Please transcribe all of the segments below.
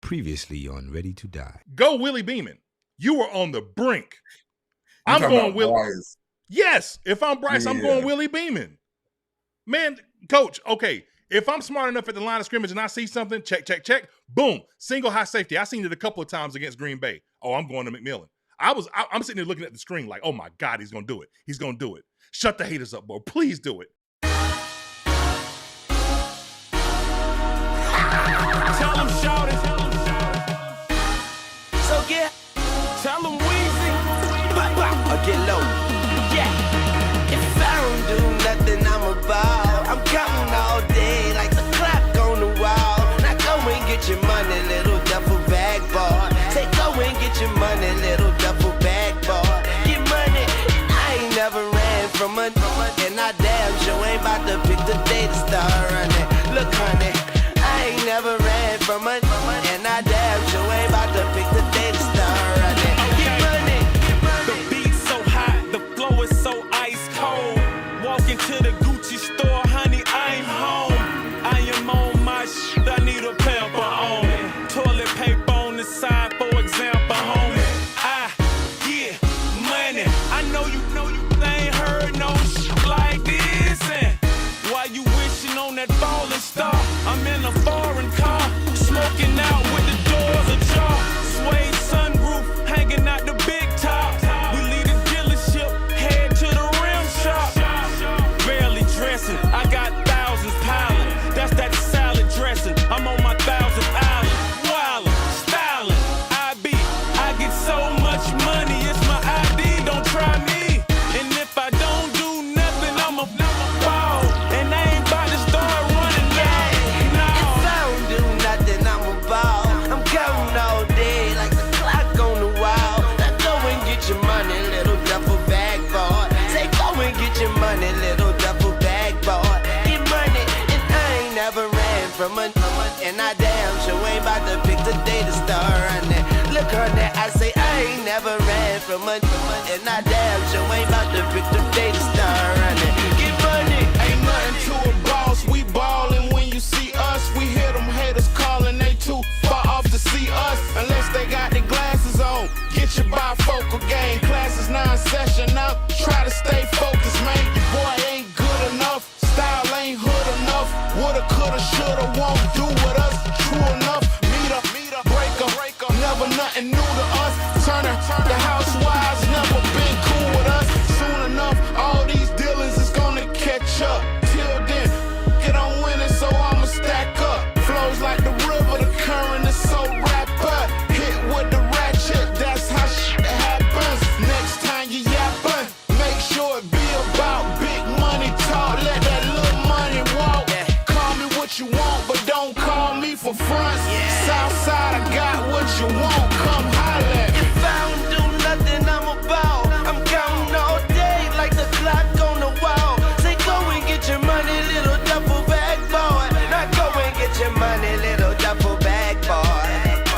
Previously on Ready to Die. Go Willie Beaman. You were on the brink. I'm going Willie. Yes, if I'm Bryce, I'm going Willie Beaman. Man, coach, okay, if I'm smart enough at the line of scrimmage and I see something, check, boom, single high safety. I seen it a couple of times against Green Bay. Oh, I'm going to McMillan. I'm sitting there looking at the screen like, oh my God, he's going to do it. He's going to do it. Shut the haters up, bro. Please do it. Tell them shout it. So yeah, tell them Weezy. Or get low. Yeah. If I don't do nothing, I'm about. I'm counting all day like the clock on the wall. Now go and get your money, little duffel bag boy. Say go and get your money, little duffel bag boy. Get money. I ain't never ran from money, and I damn sure ain't about to pick the day to start running. Look, honey. I ain't never ran from money, and I damn sure ain't about to pick the day to start running. Get money. The beat's so hot, the flow is so ice cold. Walking to the Gucci store, honey, I'm home. I am on my shit, I need a pamper on it. Toilet paper on the side, for example, homie. I get money. I know you ain't heard no shit like this. And why you wishing on that falling star? I'm in a foreign car, smoking out with the doors ajar. Suede sunroof, hanging out the big top. We leave the dealership, head to the rim shop. Barely dressing, I got thousands piling. That's that salad dressing, I'm on my 1,000th island. Wildin', styling, I get so much money, it's my ID, don't try me. And if I don't do nothing, I'm a ball. And I ain't about to start running now. If I don't do nothing, I'm a ball. I'm counting all day like the clock on the wall. Now go and get your money, little duffel bag boy. Say go and get your money, little duffel bag boy. Get money, and I ain't never ran from money, and I damn sure ain't about to pick the day to start running. Look, honey, I say I ain't never ran from money, and I damn sure ain't about to pick the day to start running. Get money. Ain't nothing to a boss, we ballin' when you see us. We hear them haters calling, they too far off to see us. Unless they got their glasses on, get your bifocal game. Classes non-session now, try to stay focused, man. Your boy ain't good enough, style ain't hood enough. Woulda, coulda, shoulda, won't do with us. True enough, meter, breaker, never nothing new to us. Turner, the housewives never been cool with us. Soon enough, all these dealings is gonna catch up. Till then, get on winning, so I'ma stack up. Flows like the river, the current is so rapid. Hit with the ratchet, that's how shit happens. Next time you yappin', make sure it be about big money talk. Let that little money walk. Call me what you want, but don't call me for fronts. Southside, I got what you want, come holler at me. If I don't do nothing, I'm a ball. I'm counting all day like the clock on the wall. Say go and get your money, little duffel bag boy. Now go and get your money, little duffel bag boy.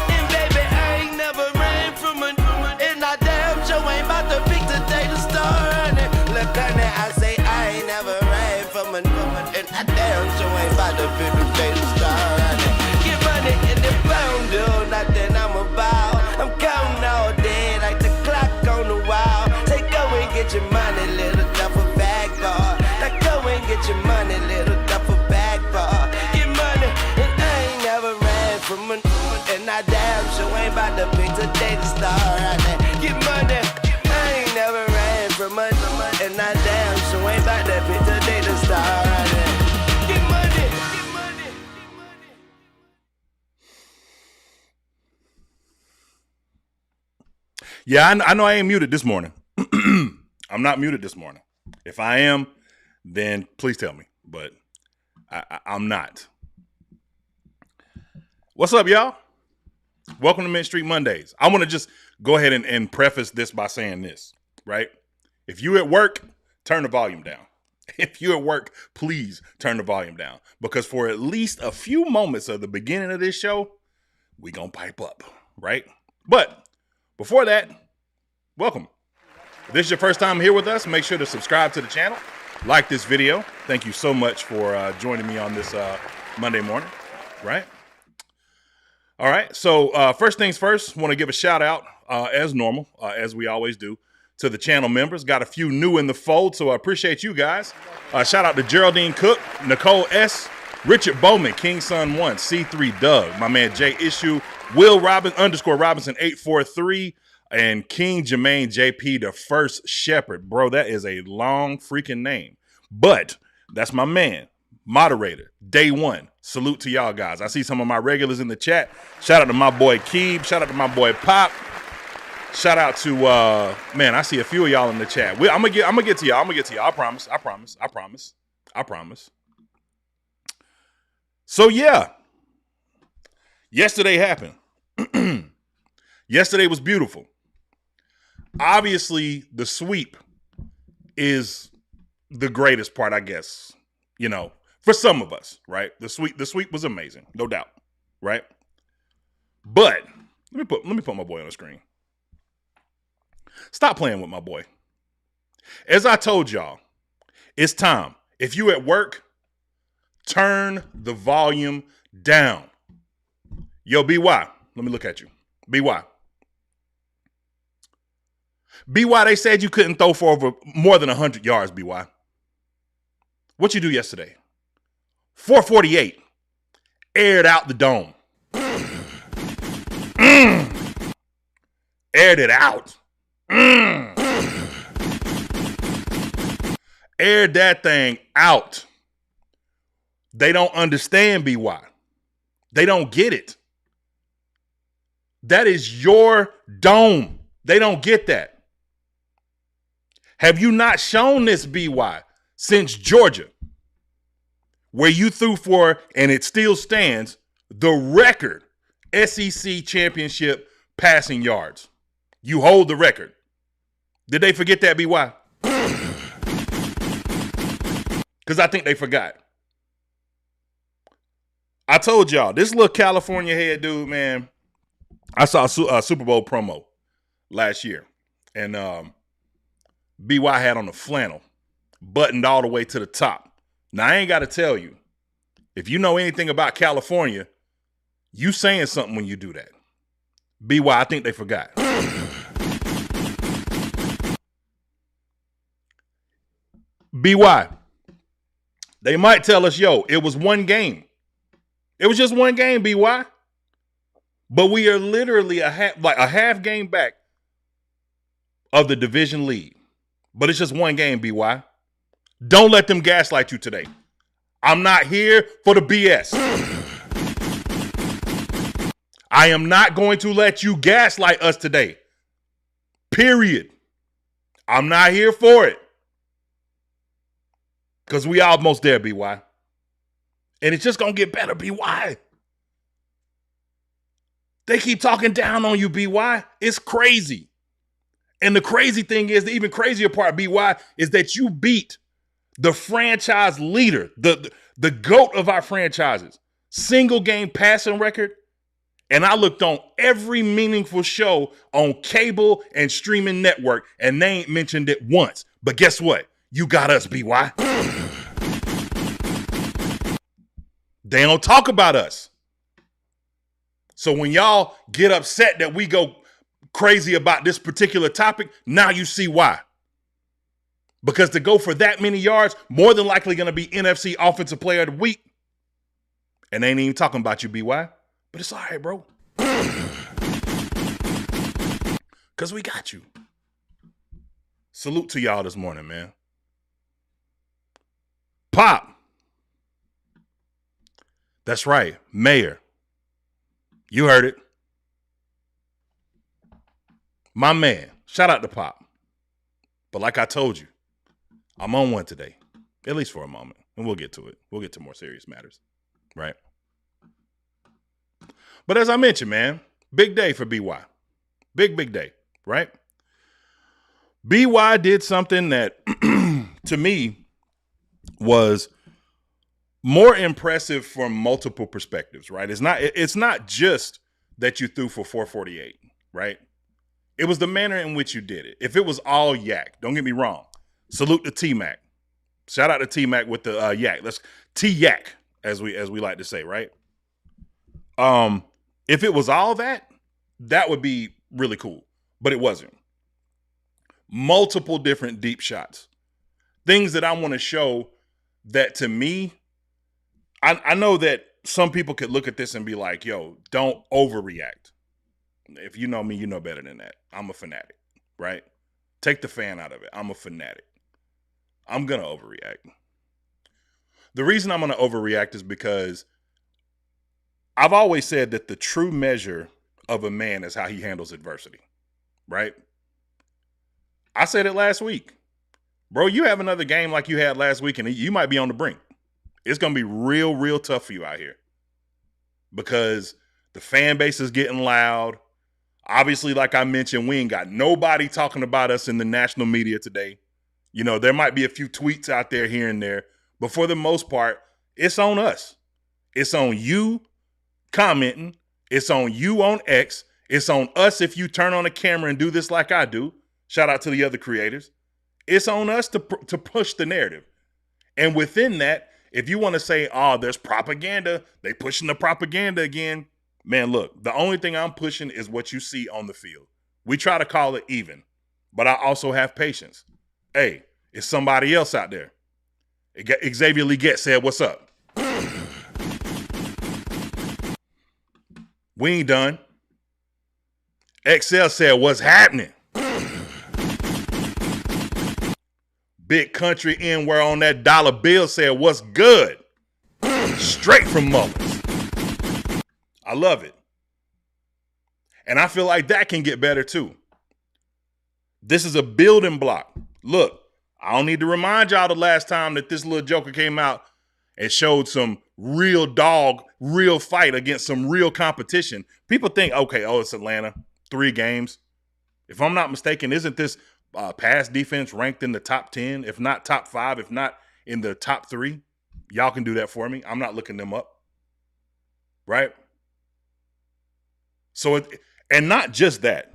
And baby, I ain't never ran from a and I damn sure ain't about to pick the day to start running. Look, honey, I say I ain't never ran from a and I damn sure ain't about to pick the day to start running. Get money, and if I don't do nothing, I'm about. I'm counting all day like the clock on the wall. Say go and get your money, little duffel bag boy. Now go and get your money, little duffel bag boy. Get money, and I ain't never ran from money, and I damn sure ain't about to pick the day to start running. Get money, I ain't never ran from money, and I damn sure ain't about to pick the day to start running. Get money, get money. Yeah, I know I ain't muted this morning. I'm not muted this morning. If I am, then please tell me. But I'm not. What's up, y'all? Welcome to Mint Street Mondays. I want to just go ahead and preface this by saying this, right? If you at work, turn the volume down. If you're at work, please turn the volume down. Because for at least a few moments of the beginning of this show, we gonna pipe up, right? But before that, welcome. If this is your first time here with us, make sure to subscribe to the channel, like this video. Thank you so much for joining me on this Monday morning, right? All right. So first things first, want to give a shout out as normal, as we always do, to the channel members. Got a few new in the fold, so I appreciate you guys. Shout out to Geraldine Cook, Nicole S., Richard Bowman, King Son 1, C3 Doug, my man Jay Issue, Will Robinson _ 843, and King Jermaine JP, the first shepherd. Bro, that is a long freaking name. But that's my man, moderator, day one. Salute to y'all guys. I see some of my regulars in the chat. Shout out to my boy Keeb. Shout out to my boy Pop. Shout out to man, I see a few of y'all in the chat. I'm gonna get to y'all. I promise. So yeah, yesterday happened. Yesterday was beautiful. Obviously, the sweep is the greatest part, I guess. You know, for some of us, right? The sweep was amazing, no doubt, right? But let me put my boy on the screen. Stop playing with my boy. As I told y'all, it's time. If you at work, turn the volume down. Yo, BY, let me look at you. BY, they said you couldn't throw for over more than 100 yards, BY. What you do yesterday? 448. Aired out the dome. Aired it out. Aired that thing out. They don't understand, BY. They don't get it. That is your dome. They don't get that. Have you not shown this, BY, since Georgia, where you threw for, and it still stands, the record SEC championship passing yards? You hold the record. Did they forget that, BY? Because I think they forgot. I told y'all, this little California head dude, man, I saw a Super Bowl promo last year. And BY had on a flannel, buttoned all the way to the top. Now, I ain't got to tell you, if you know anything about California, you saying something when you do that. BY, I think they forgot. BY, they might tell us, yo, it was one game. It was just one game, BY. But we are literally a half game back of the division lead. But it's just one game, BY. Don't let them gaslight you today. I'm not here for the BS. I am not going to let you gaslight us today. Period. I'm not here for it. Because we almost there, BY. And it's just going to get better, BY. They keep talking down on you, BY. It's crazy. And the crazy thing is, the even crazier part, BY, is that you beat the franchise leader, the GOAT of our franchises, single game passing record. And I looked on every meaningful show on cable and streaming network, and they ain't mentioned it once. But guess what? You got us, BY. They don't talk about us. So when y'all get upset that we go crazy about this particular topic, now you see why. Because to go for that many yards, more than likely going to be NFC Offensive Player of the Week. And they ain't even talking about you, BY. But it's all right, bro. Because we got you. Salute to y'all this morning, man. Pop. That's right. Mayor. You heard it. My man. Shout out to Pop. But like I told you, I'm on one today. At least for a moment. And we'll get to it. We'll get to more serious matters. Right? But as I mentioned, man, big day for BY. Big day. Right? BY did something that, to me, was more impressive from multiple perspectives, right? It's not just that you threw for 448, right? It was the manner in which you did it. If it was all yak, don't get me wrong. Salute to T-Mac. Shout out to T-Mac with the yak. That's T-Yak, as we like to say, right? If it was all that, that would be really cool. But it wasn't. Multiple different deep shots. Things that I want to show that to me, I know that some people could look at this and be like, yo, don't overreact. If you know me, you know better than that. I'm a fanatic, right? Take the fan out of it. I'm a fanatic. I'm going to overreact. The reason I'm going to overreact is because I've always said that the true measure of a man is how he handles adversity, right? I said it last week. Bro, you have another game like you had last week, and you might be on the brink. It's going to be real, real tough for you out here because the fan base is getting loud. Obviously, like I mentioned, we ain't got nobody talking about us in the national media today. You know, there might be a few tweets out there here and there, but for the most part, it's on us. It's on you commenting. It's on you on X. It's on us if you turn on a camera and do this like I do. Shout out to the other creators. It's on us to push the narrative. And within that, if you want to say, oh, there's propaganda, they pushing the propaganda again. Man, look, the only thing I'm pushing is what you see on the field. We try to call it even, but I also have patience. Hey, it's somebody else out there. Xavier Leggett said, what's up? We ain't done. XL said, what's happening? Big Country N-Ware on that dollar bill said, what's good? Straight from Mullins. I love it. And I feel like that can get better too. This is a building block. Look, I don't need to remind y'all the last time that this little joker came out and showed some real dog, real fight against some real competition. People think, okay, it's Atlanta, 3 games. If I'm not mistaken, isn't this pass defense ranked in the top 10, if not top 5, if not in the top 3? Y'all can do that for me. I'm not looking them up. Right? So, and not just that.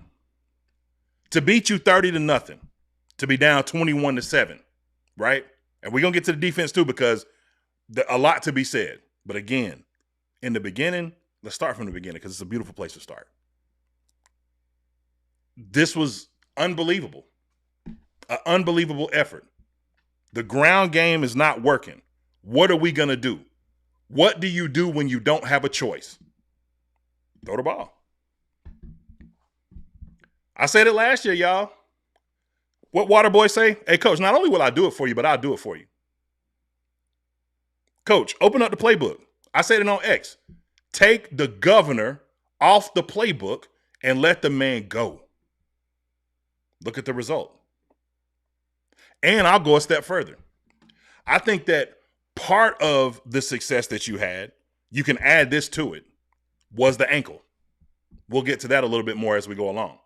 To beat you 30-0, to be down 21-7, right? And we're going to get to the defense too because a lot to be said. But again, in the beginning, let's start from the beginning because it's a beautiful place to start. This was unbelievable. An unbelievable effort. The ground game is not working. What are we going to do? What do you do when you don't have a choice? Throw the ball. I said it last year, y'all. What Waterboy say? Hey, coach, not only will I do it for you, but I'll do it for you. Coach, open up the playbook. I said it on X. Take the governor off the playbook and let the man go. Look at the result. And I'll go a step further. I think that part of the success that you had, you can add this to it, was the ankle. We'll get to that a little bit more as we go along.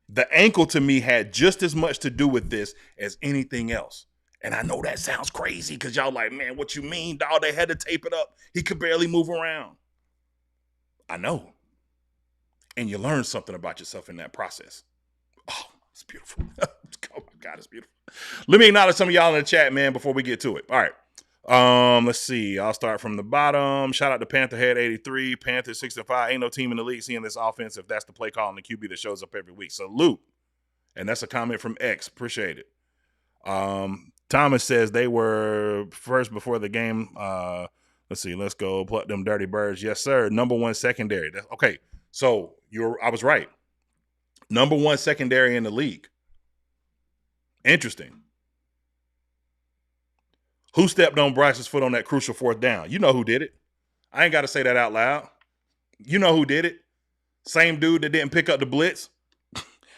The ankle to me had just as much to do with this as anything else. And I know that sounds crazy because y'all like, man, what you mean, dog? They had to tape it up. He could barely move around. I know. And you learn something about yourself in that process. Oh, it's beautiful. Oh my God, it's beautiful. Let me acknowledge some of y'all in the chat, man, before we get to it. All right. Let's see. I'll start from the bottom. Shout out to Pantherhead 83, Panthers 6-5. Ain't no team in the league seeing this offense if that's the play call and the QB that shows up every week. Salute. And that's a comment from X. Appreciate it. Thomas says they were first before the game. Let's see. Let's go pluck them dirty birds. Yes, sir. Number 1 secondary. Okay. So I was right. Number 1 secondary in the league. Interesting. Who stepped on Bryce's foot on that crucial 4th down? You know who did it. I ain't got to say that out loud. You know who did it. Same dude that didn't pick up the blitz.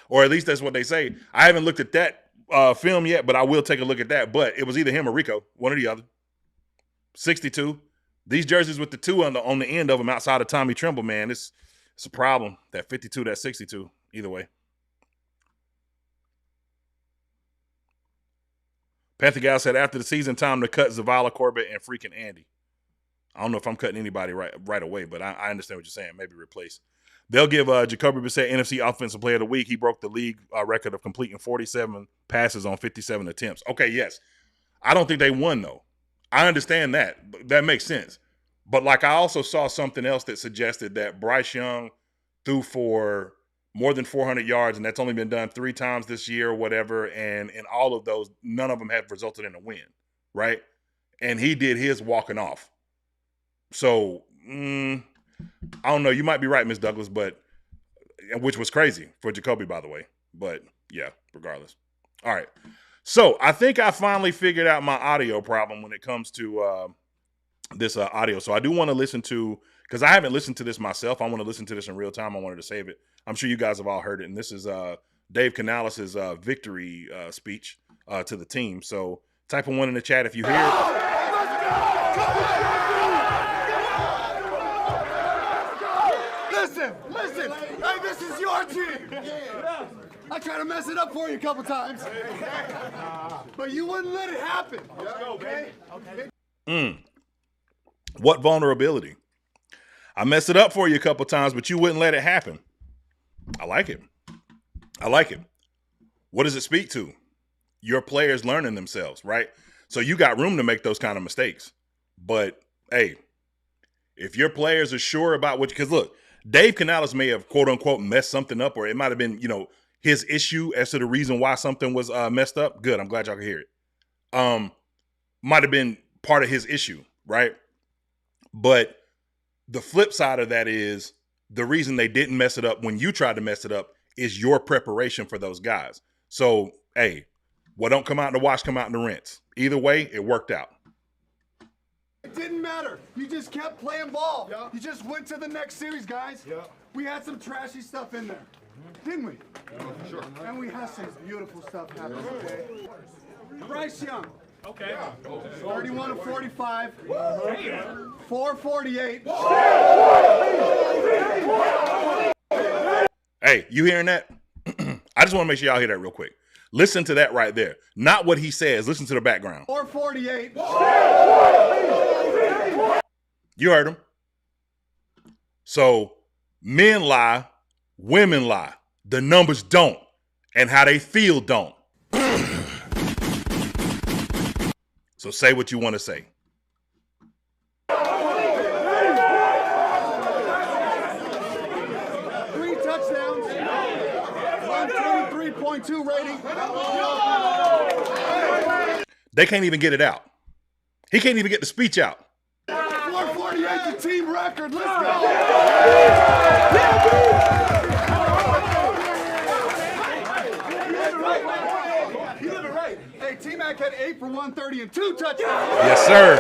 Or at least that's what they say. I haven't looked at that film yet, but I will take a look at that. But it was either him or Rico, one or the other. 62. These jerseys with the 2 on the end of them outside of Tommy Tremble, man, it's a problem. That 52, that 62. Either way. Panther Gal said after the season, time to cut Zavala, Corbett, and freaking Andy. I don't know if I'm cutting anybody right away, but I understand what you're saying. Maybe replace. They'll give Jacoby Brissett NFC Offensive Player of the Week. He broke the league record of completing 47 passes on 57 attempts. Okay, yes. I don't think they won, though. I understand that. That makes sense. But like I also saw something else that suggested that Bryce Young threw for more than 400 yards, and that's only been done 3 times this year or whatever. And in all of those, none of them have resulted in a win, right? And he did his walking off. So, I don't know. You might be right, Miss Douglas, but which was crazy for Jacoby, by the way. But, yeah, regardless. All right. So, I think I finally figured out my audio problem when it comes to this audio. So, I do want to listen to, because I haven't listened to this myself. I want to listen to this in real time. I wanted to save it. I'm sure you guys have all heard it. And this is Dave Canales' victory speech to the team. So, type a 1 in the chat if you hear it. Listen. Hey, this is your team. I tried to mess it up for you a couple times, but you wouldn't let it happen. Let's go, baby. What vulnerability? I messed it up for you a couple times, but you wouldn't let it happen. I like it. What does it speak to? Your players learning themselves, right? So you got room to make those kind of mistakes. But, hey, if your players are sure about what, because look, Dave Canales may have, quote unquote, messed something up, or it might have been, his issue as to the reason why something was messed up. Good. I'm glad y'all can hear it. Might have been part of his issue, right? But the flip side of that is the reason they didn't mess it up when you tried to mess it up is your preparation for those guys. So, hey, what don't come out in the wash, come out in the rinse. Either way, it worked out. It didn't matter. You just kept playing ball. Yeah. You just went to the next series, guys. Yeah. We had some trashy stuff in there, didn't we? Yeah, sure. And we had some beautiful stuff happen. Okay. Bryce Young. Okay. 31 of 45. 448. Hey, you hearing that? I just want to make sure y'all hear that real quick. Listen to that right there. Not what he says. Listen to the background. 448. You heard him. So men lie, women lie. The numbers don't. And how they feel don't. So say what you want to say. 3 touchdowns. 123.2 rating. They can't even get it out. He can't even get the speech out. 448, the team record. Let's go. You did it right. Hey, T-Mac had 8 for 130 and 2 touchdowns. Yes, sir.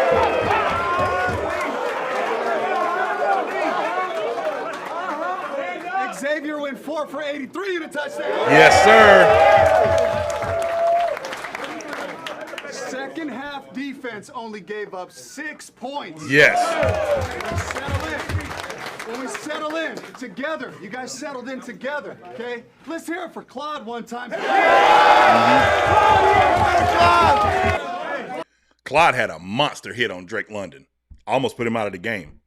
Xavier went 4 for 83 and a touchdown. Yes, sir. Second half defense only gave up 6 points. Yes. When we settle in together, you guys settled in together, okay? Let's hear it for Claude one time. Claude had a monster hit on Drake London. Almost put him out of the game.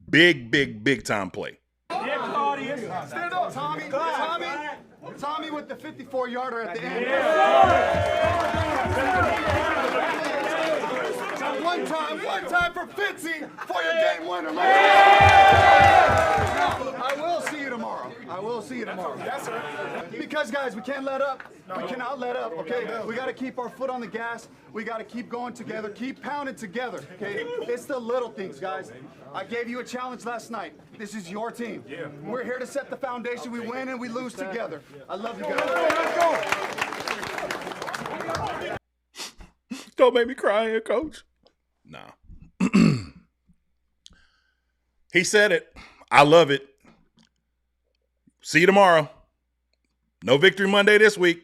Big time play. Stand up, Tommy. Tommy with the 54-yarder at the end. One time for Fitzy for your game winner, man. I will see you tomorrow. Yes, sir. Because, guys, we can't let up. We cannot let up, okay? We got to keep our foot on the gas. We got to keep going together, keep pounding together, okay? It's the little things, guys. I gave you a challenge last night. This is your team. We're here to set the foundation. We win and we lose together. I love you guys. Let's go. Don't make me cry here, Coach. Nah. He said it. I love it. See you tomorrow. No Victory Monday this week.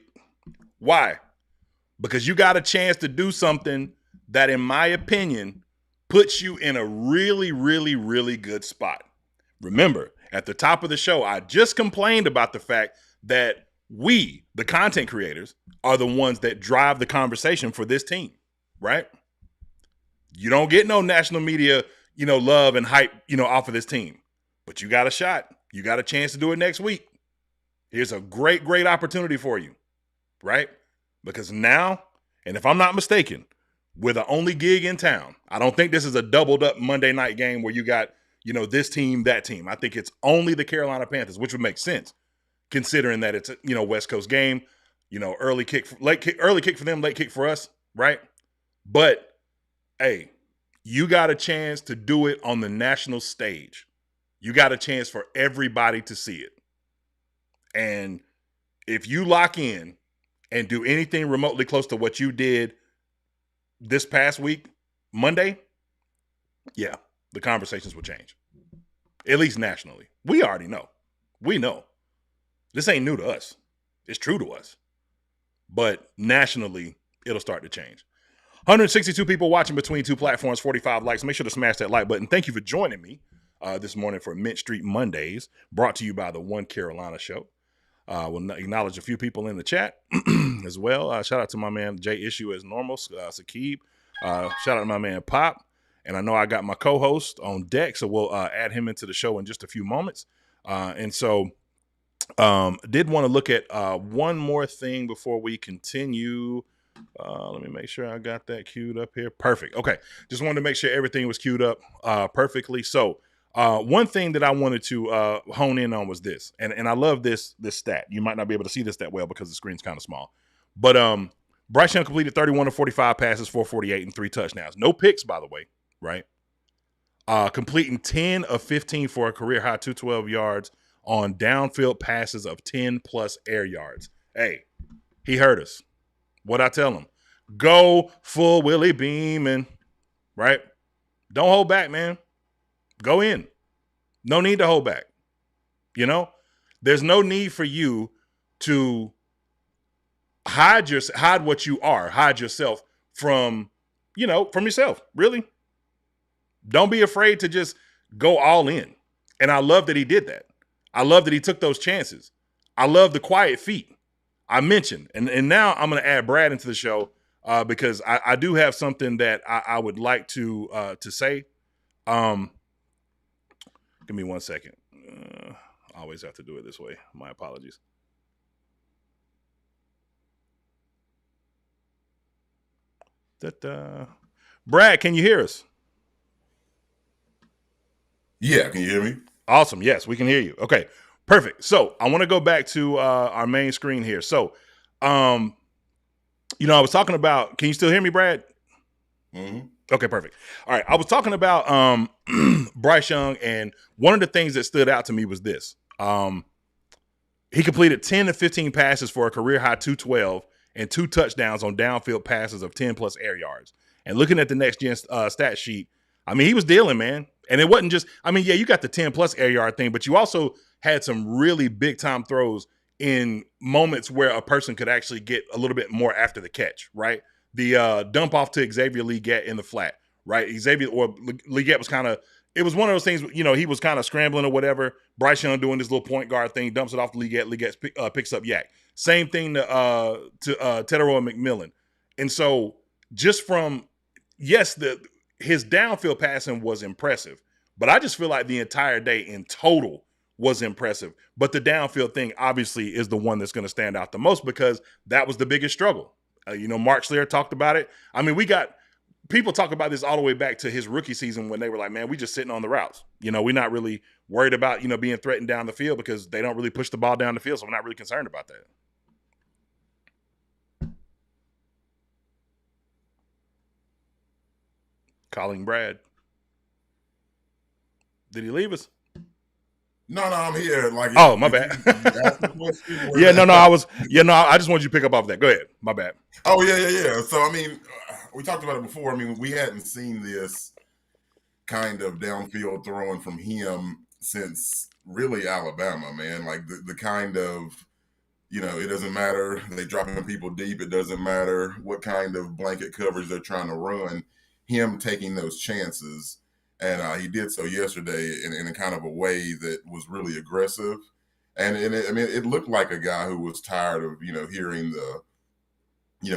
Why? Because you got a chance to do something that, in my opinion, puts you in a really good spot. Remember, at the top of the show, I just complained about the fact that we, the content creators, are the ones that drive the conversation for this team, right? You don't get no national media, love and hype, off of this team. But you got a shot. You got a chance to do it next week. Here's a great opportunity for you, right? Because now, and if I'm not mistaken, We're the only gig in town. I don't think this is a doubled up Monday night game where you got, this team, that team. I think it's only the Carolina Panthers, which would make sense considering that it's a, West Coast game, early kick for them, late kick for us, right? But hey, you got a chance to do it on the national stage. You got a chance for everybody to see it. And if you lock in and do anything remotely close to what you did this past week, Monday, yeah, the conversations will change. At least nationally. We already know. We know. This ain't new to us. It's true to us. But nationally, it'll start to change. 162 people watching between two platforms, 45 likes. Make sure to smash that like button. Thank you for joining me this morning for Mint Street Mondays, brought to you by the One Carolina Show. We'll acknowledge a few people in the chat as well. Shout out to my man Jay Issue as normal, Sakib. Shout out to my man Pop. And I know I got my co-host on deck, so we'll add him into the show in just a few moments. And so did want to look at one more thing before we continue. Let me make sure I got that queued up here. Perfect. Okay. Just wanted to make sure everything was queued up perfectly. So one thing that I wanted to hone in on was this, and I love this stat. You might not be able to see this that well because the screen's kind of small. But Bryce Young completed 31 of 45 passes, 448, and 3 touchdowns. No picks, by the way, right? Completing 10 of 15 for a career-high 212 yards on downfield passes of 10-plus air yards. Hey, he heard us. What'd I tell him? Go full Willie Beaman, right? Don't hold back, man. Go in. No need to hold back. There's no need for you to hide what you are, hide yourself from yourself. Really. Don't be afraid to just go all in. And I love that he did that. I love that he took those chances. I love the quiet feet I mentioned. And now I'm going to add Brad into the show because I do have something that I would like to say. Give me 1 second. I always have to do it this way. My apologies. Brad, can you hear us? Yeah, can you hear me? Awesome. Yes, we can hear you. Okay, perfect. So I want to go back to our main screen here. So, I was talking about, can you still hear me, Brad? Mm-hmm. Okay, perfect. All right. I was talking about Bryce Young, and one of the things that stood out to me was this. He completed 10 to 15 passes for a career-high 212 and 2 touchdowns on downfield passes of 10-plus air yards. And looking at the next-gen stat sheet, he was dealing, man. And it wasn't just, you got the 10-plus air yard thing, but you also had some really big-time throws in moments where a person could actually get a little bit more after the catch, right? The dump off to Xavier Legette in the flat, right? Legette was kind of, it was one of those things, he was kind of scrambling or whatever. Bryce Young doing this little point guard thing, dumps it off to Legette. Legette picks up Yak. Same thing to Tedero and McMillan. And so just from, yes, his downfield passing was impressive, but I just feel like the entire day in total was impressive. But the downfield thing obviously is the one that's going to stand out the most because that was the biggest struggle. Mark Schleer talked about it. We got people talk about this all the way back to his rookie season when they were like, man, we just sitting on the routes. We're not really worried about, being threatened down the field because they don't really push the ball down the field. So we're not really concerned about that. Calling Brad. Did he leave us? No, I'm here. Oh, my bad. I just wanted you to pick up off that. Go ahead. My bad. Oh, yeah. So, we talked about it before. We hadn't seen this kind of downfield throwing from him since really Alabama, man. Like the kind of, it doesn't matter. They're dropping people deep. It doesn't matter what kind of blanket coverage they're trying to run. Him taking those chances. And he did so yesterday in a kind of a way that was really aggressive. And it looked like a guy who was tired of, hearing the,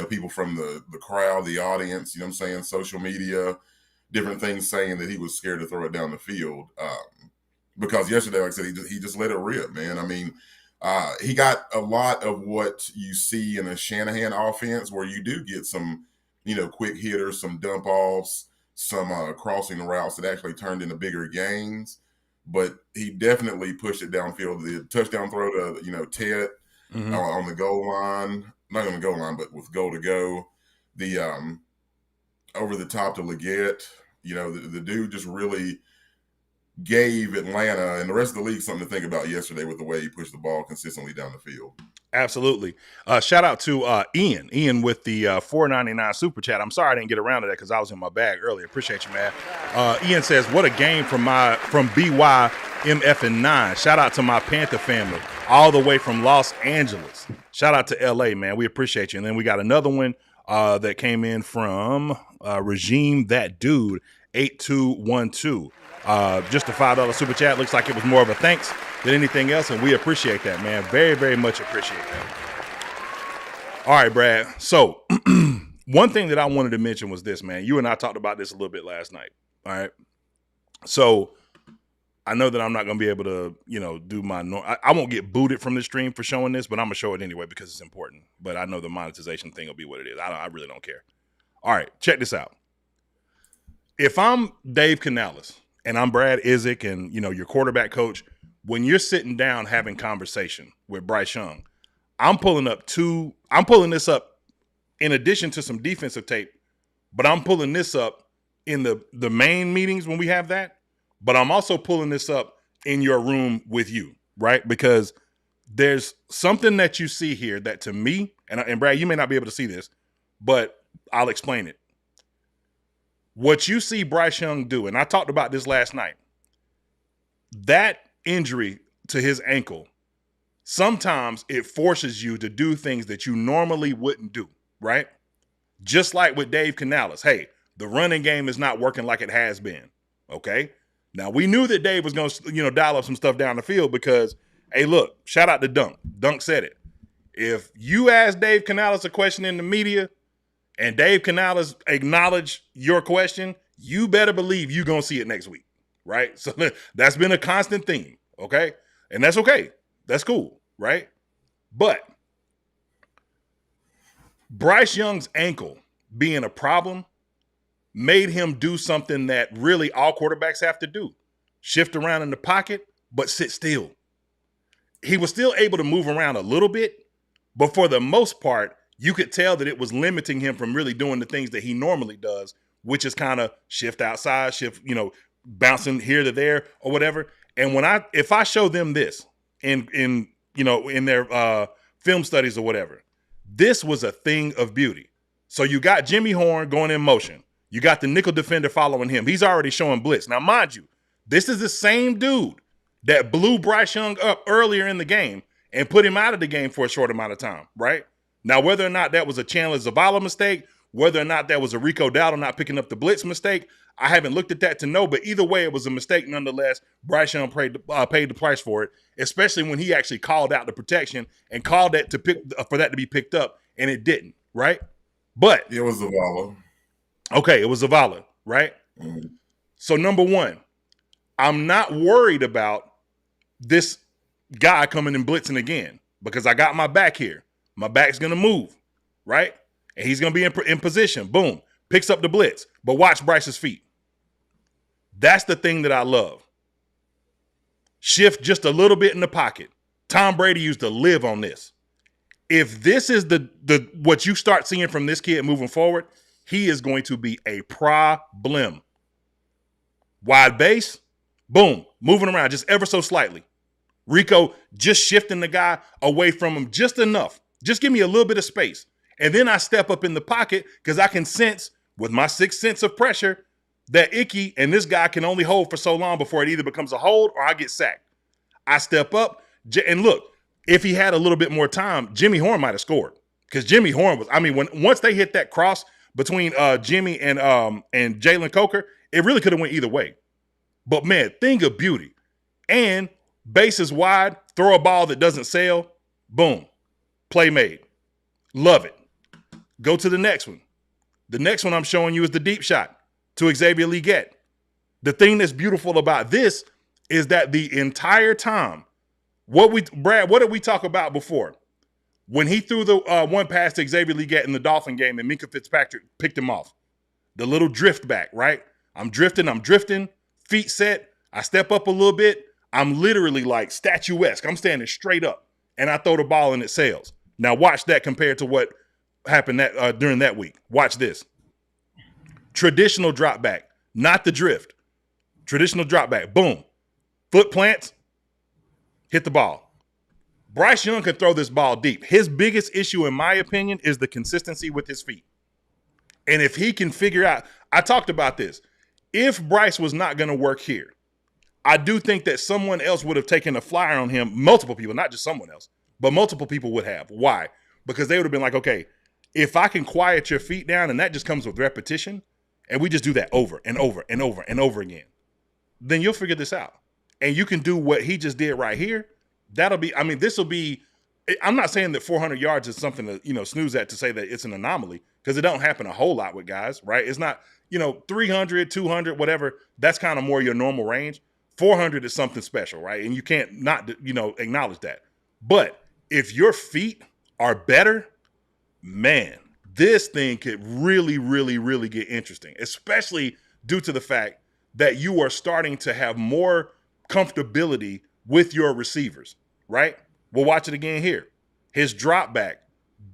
people from the crowd, the audience, social media, different things saying that he was scared to throw it down the field. Because yesterday, like I said, he just let it rip, man. He got a lot of what you see in a Shanahan offense where you do get some quick hitters, some dump offs, some crossing routes that actually turned into bigger gains. But he definitely pushed it downfield. The touchdown throw to, Ted on the goal line, not on the goal line, but with goal to go. The over the top to Leggett, the dude just really gave Atlanta and the rest of the league something to think about yesterday with the way he pushed the ball consistently down the field. Absolutely. Shout out to Ian with the $4.99 super chat. I'm sorry I didn't get around to that because I was in my bag earlier. Appreciate you, man. Ian says, "What a game from BYMF9. Shout out to my Panther family all the way from Los Angeles. Shout out to LA, man. We appreciate you." And then we got another one that came in from Regime That Dude 8212. Just a $5 super chat. Looks like it was more of a thanks than anything else, and we appreciate that, man. Very, very much appreciate that. All right, Brad. So one thing that I wanted to mention was this, man. You and I talked about this a little bit last night. All right. So I know that I'm not going to be able to, do my I won't get booted from the stream for showing this, but I'm going to show it anyway because it's important. But I know the monetization thing will be what it is. I really don't care. All right, check this out. If I'm Dave Canales and I'm Brad Isaac and, your quarterback coach, when you're sitting down having conversation with Bryce Young, I'm pulling this up in addition to some defensive tape, but I'm pulling this up in the main meetings when we have that, but I'm also pulling this up in your room with you, right? Because there's something that you see here that to me, and Brad, you may not be able to see this, but I'll explain it. What you see Bryce Young do, and I talked about this last night, that injury to his ankle, sometimes it forces you to do things that you normally wouldn't do, right? Just like with Dave Canales. Hey, the running game is not working like it has been, okay? Now, we knew that Dave was going to, dial up some stuff down the field because, hey, look, shout out to Dunk. Dunk said it. If you ask Dave Canales a question in the media and Dave Canales acknowledge your question, you better believe you're going to see it next week, right? So that's been a constant theme, okay? And that's okay. That's cool, right? But Bryce Young's ankle being a problem made him do something that really all quarterbacks have to do. Shift around in the pocket, but sit still. He was still able to move around a little bit, but for the most part, you could tell that it was limiting him from really doing the things that he normally does, which is kind of shift outside, shift, bouncing here to there or whatever. And if I show them this in their film studies or whatever, this was a thing of beauty. So you got Jimmy Horn going in motion. You got the nickel defender following him. He's already showing blitz. Now, mind you, this is the same dude that blew Bryce Young up earlier in the game and put him out of the game for a short amount of time, right? Now, whether or not that was a Chandler Zavala mistake, whether or not that was a Rico Dowdle not picking up the blitz mistake, I haven't looked at that to know, but either way, it was a mistake nonetheless. Bryce Young paid the price for it, especially when he actually called out the protection and called that for that to be picked up, and it didn't, right? But it was Zavala. Okay, it was Zavala, right? Mm-hmm. So number one, I'm not worried about this guy coming and blitzing again because I got my back here. My back's going to move, right? And he's going to be in position. Boom. Picks up the blitz. But watch Bryce's feet. That's the thing that I love. Shift just a little bit in the pocket. Tom Brady used to live on this. If this is the what you start seeing from this kid moving forward, he is going to be a problem. Wide base, boom, moving around just ever so slightly. Rico just shifting the guy away from him just enough. Just give me a little bit of space. And then I step up in the pocket because I can sense with my sixth sense of pressure that Icky and this guy can only hold for so long before it either becomes a hold or I get sacked. I step up and look, if he had a little bit more time, Jimmy Horn might have scored because Jimmy Horn was, once they hit that cross between Jimmy and Jalen Coker, it really could have went either way. But man, thing of beauty. And bases wide, throw a ball that doesn't sail, boom. Play made. Love it. Go to the next one. The next one I'm showing you is the deep shot to Xavier Leggett. The thing that's beautiful about this is that the entire time, Brad, what did we talk about before? When he threw the one pass to Xavier Legette in the Dolphin game and Minka Fitzpatrick picked him off, the little drift back, right? I'm drifting, feet set. I step up a little bit. I'm literally like statuesque. I'm standing straight up, and I throw the ball and it sails. Now watch that compared to what happened during that week. Watch this. Traditional drop back, not the drift. Traditional drop back. Boom. Foot plants, hit the ball. Bryce Young can throw this ball deep. His biggest issue, in my opinion, is the consistency with his feet. And if he can figure out, I talked about this. If Bryce was not going to work here, I do think that someone else would have taken a flyer on him. Multiple people, not just someone else, but multiple people would have. Why? Because they would have been like, okay, if I can quiet your feet down, and that just comes with repetition, and we just do that over and over and over and over again, then you'll figure this out. And you can do what he just did right here. This will be, I'm not saying that 400 yards is something to, snooze at to say that it's an anomaly, because it don't happen a whole lot with guys, right? It's not, 300, 200, whatever. That's kind of more your normal range. 400 is something special, right? And you can't not, acknowledge that. But if your feet are better, man, this thing could really, really, really get interesting, especially due to the fact that you are starting to have more comfortability with your receivers, right? We'll watch it again here. His drop back,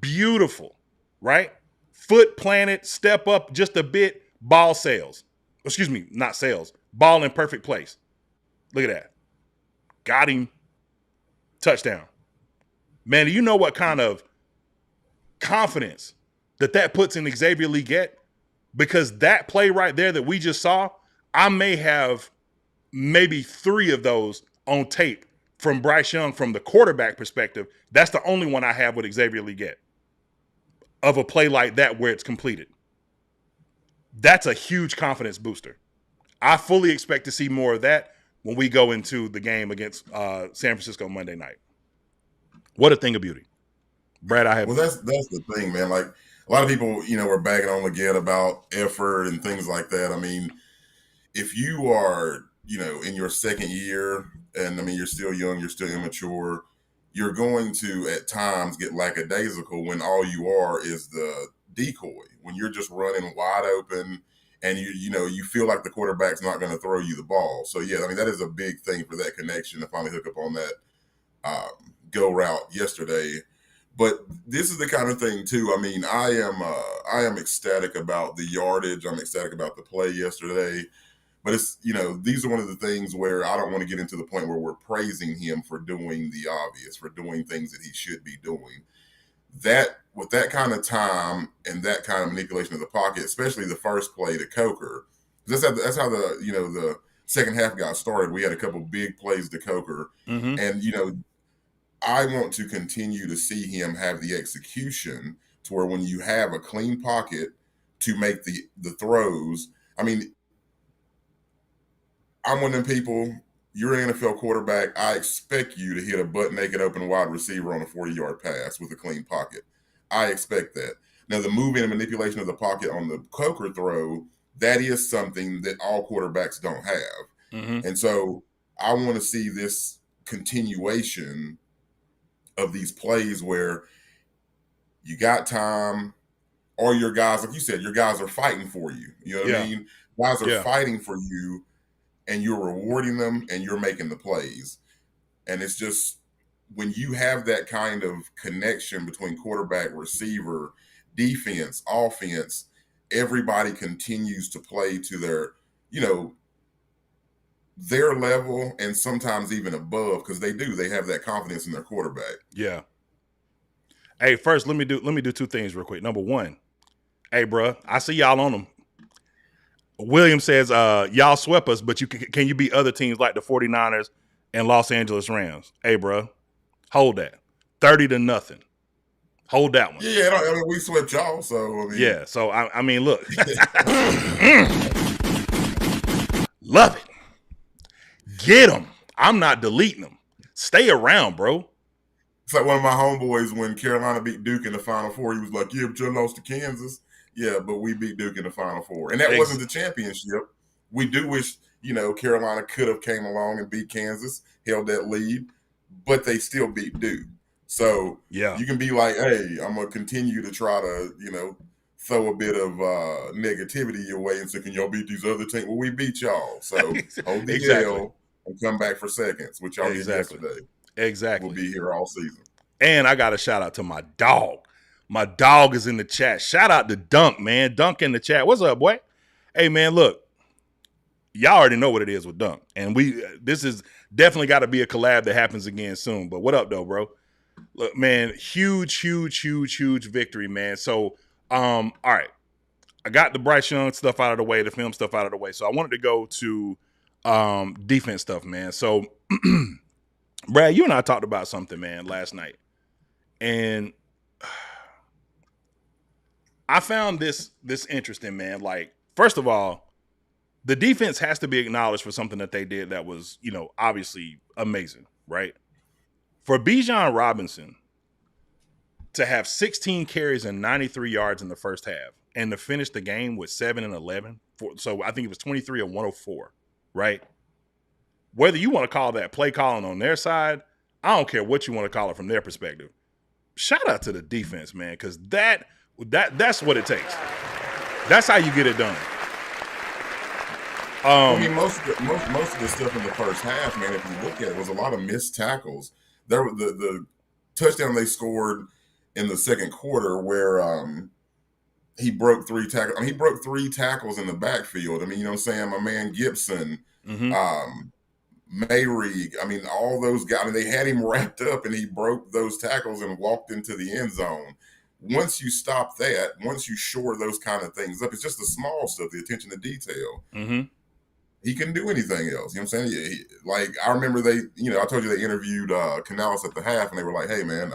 beautiful, right? Foot planted, step up just a bit, ball sails. Excuse me, not sails. Ball in perfect place. Look at that. Got him. Touchdown. Man, do you know what kind of confidence that puts in Xavier Legette? Because that play right there that we just saw, I may have maybe 3 of those on tape from Bryce Young from the quarterback perspective. That's the only one I have with Xavier Legette of a play like that where it's completed. That's a huge confidence booster. I fully expect to see more of that when we go into the game against San Francisco Monday night. What a thing of beauty. Brad, I have. Well, that's the thing, man. Like, a lot of people, were bagging on Legette about effort and things like that. I mean, if you are, in your second year, and you're still young, you're still immature, you're going to at times get lackadaisical when all you are is the decoy, when you're just running wide open and you feel like the quarterback's not going to throw you the ball. So yeah, that is a big thing for that connection to finally hook up on that go route yesterday. But this is the kind of thing too. I am ecstatic about the yardage. I'm ecstatic about the play yesterday. But it's, these are one of the things where I don't want to get into the point where we're praising him for doing the obvious, for doing things that he should be doing. That, with that kind of time and that kind of manipulation of the pocket, especially the first play to Coker, that's how the second half got started. We had a couple big plays to Coker. Mm-hmm. And, I want to continue to see him have the execution to where when you have a clean pocket to make the throws, I'm one of them people, you're an NFL quarterback, I expect you to hit a butt-naked open wide receiver on a 40-yard pass with a clean pocket. I expect that. Now, the moving and manipulation of the pocket on the Coker throw, that is something that all quarterbacks don't have. Mm-hmm. And so I want to see this continuation of these plays where you got time, or your guys, like you said, your guys are fighting for you. You know what I mean? Guys are fighting for you, and you're rewarding them, and you're making the plays. And it's just, when you have that kind of connection between quarterback, receiver, defense, offense, everybody continues to play to their, their level, and sometimes even above, because they have that confidence in their quarterback. Yeah. Hey, first, let me do 2 things real quick. Number 1, hey, bro, I see y'all on them. William says, y'all swept us, but can you beat other teams like the 49ers and Los Angeles Rams? Hey, bro, hold that. 30-0. Hold that one. Yeah, we swept y'all, so yeah. So look, love it. Get them. I'm not deleting them. Stay around, bro. It's like one of my homeboys when Carolina beat Duke in the Final Four. He was like, "Yeah, but you lost to Kansas." Yeah, but we beat Duke in the Final Four, and that wasn't the championship. We do wish, Carolina could have came along and beat Kansas, held that lead, but they still beat Duke. So Yeah. you can be like, hey, I'm gonna continue to try to, throw a bit of negativity your way and say, can y'all beat these other teams? Well, we beat y'all. So hold the Exactly. L and come back for seconds, which y'all did yesterday. Exactly. We'll be here all season. And I got a shout out to my dog. My dog is in the chat. Shout out to Dunk, man. Dunk in the chat. What's up, boy? Hey, man, look. Y'all already know what it is with Dunk. And this is definitely got to be a collab that happens again soon. But what up, though, bro? Look, man, huge victory, man. So, all right. I got the Bryce Young stuff out of the way, the film stuff out of the way. So I wanted to go to defense stuff, man. So, Brad, you and I talked about something, man, last night. And I found this interesting, man. Like, first of all, the defense has to be acknowledged for something that they did that was, obviously amazing, right? For Bijan Robinson to have 16 carries and 93 yards in the first half and to finish the game with 7 and 11, so I think it was 23 and 104, right? Whether you want to call that play calling on their side, I don't care what you want to call it from their perspective. Shout out to the defense, man, because that's what it takes. That's how you get it done. I mean, most of the stuff in the first half, man, if you look at it, was a lot of missed tackles. There was the touchdown they scored in the second quarter where he broke 3 tackles. I mean, he broke 3 tackles in the backfield. I mean, you know what I'm saying? My man Gibson, Mayrig, I mean, all those guys, I mean, they had him wrapped up and he broke those tackles and walked into the end zone. Once you stop that, once you shore those kind of things up, it's just the small stuff, the attention to detail. He couldn't do anything else. You know what I'm saying? Like, I remember I told you they interviewed Canales at the half and they were like, hey, man,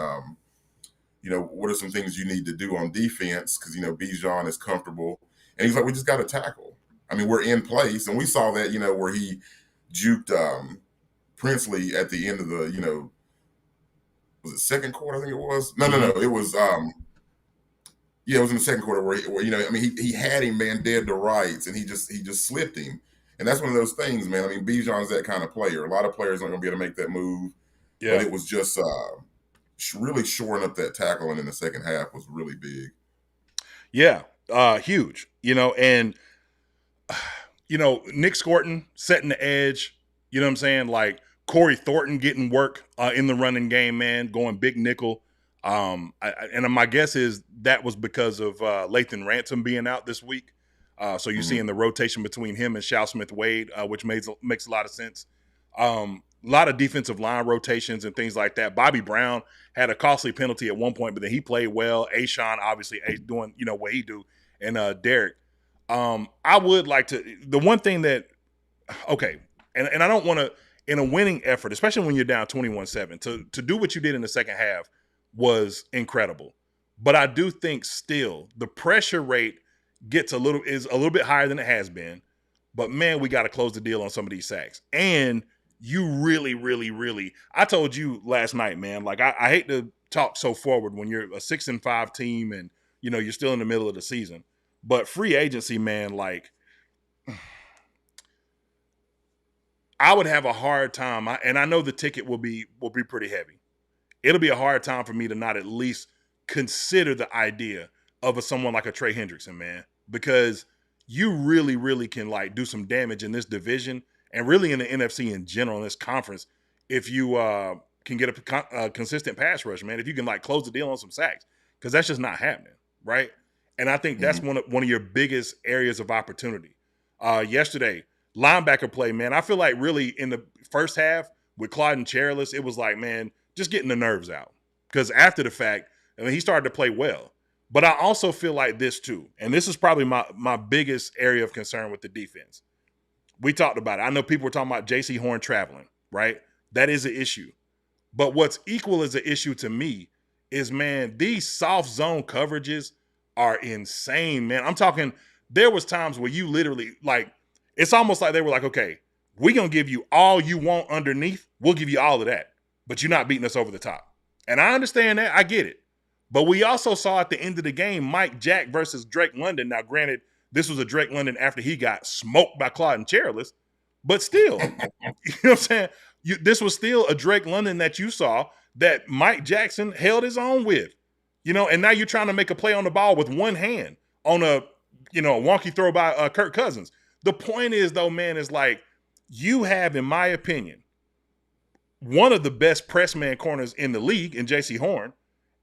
what are some things you need to do on defense? Because, Bijan is comfortable. And he's like, we just got to tackle. I mean, we're in place. And we saw that, where he juked Princely at the end of the, was it second quarter? I think it was. No. It was, it was in the second quarter where he had him, man, dead to rights, and he just slipped him. And that's one of those things, man. I mean, Bijan's that kind of player. A lot of players aren't going to be able to make that move. Yeah. But it was just really shoring up that tackle, and in the second half was really big. Yeah, huge. And Nick Scorton setting the edge. You know what I'm saying? Like Corey Thornton getting work in the running game, man, going big nickel. And my guess is that was because of Lathan Ransom being out this week. So you're seeing the rotation between him and Shao Smith-Wade, which makes a lot of sense. A lot of defensive line rotations and things like that. Bobby Brown had a costly penalty at one point, but then he played well. Ashawn obviously doing what he do, and Derek. I would like to. The one thing that, and I don't want to, in a winning effort, especially when you're down 21-7, to do what you did in the second half was incredible. But I do think still the pressure rate is a little bit higher than it has been. But man, we got to close the deal on some of these sacks. And you really, really, really, I told you last night, man, like I hate to talk so forward when you're a 6-5 team and you're still in the middle of the season. But free agency, man, like I would have a hard time. And I know the ticket will be pretty heavy. It'll be a hard time for me to not at least consider the idea of someone like a Trey Hendrickson, man, because you really, really can like do some damage in this division and really in the NFC in general, in this conference, if you can get a consistent pass rush, man, if you can like close the deal on some sacks, because that's just not happening, right? And I think that's one of your biggest areas of opportunity. Yesterday, linebacker play, man, I feel like really in the first half with Clyde and Cherylus, it was like, man, just getting the nerves out. Because after the fact, he started to play well. But I also feel like this too, and this is probably my biggest area of concern with the defense. We talked about it. I know people were talking about J.C. Horn traveling, right? That is an issue. But what's equal as an issue to me is, man, these soft zone coverages are insane, man. I'm talking, there was times where you literally, like, it's almost like they were like, okay, we're going to give you all you want underneath. We'll give you all of that. But you're not beating us over the top. And I understand that. I get it. But we also saw at the end of the game, Mike Jack versus Drake London. Now, granted, this was a Drake London after he got smoked by Claude and Cherylus. But still, you know what I'm saying? This was still a Drake London that you saw that Mike Jackson held his own with, and now you're trying to make a play on the ball with one hand on a wonky throw by Kirk Cousins. The point is, though, man, is like you have, in my opinion, one of the best press man corners in the league in J.C. Horn,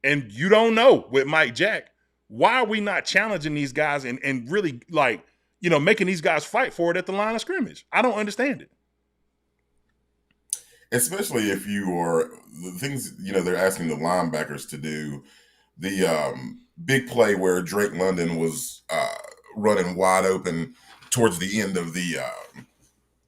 and you don't know with Mike Jack. Why are we not challenging these guys and really making these guys fight for it at the line of scrimmage? I don't understand it. Especially if you are the things, they're asking the linebackers to do. The big play where Drake London was running wide open towards the end of the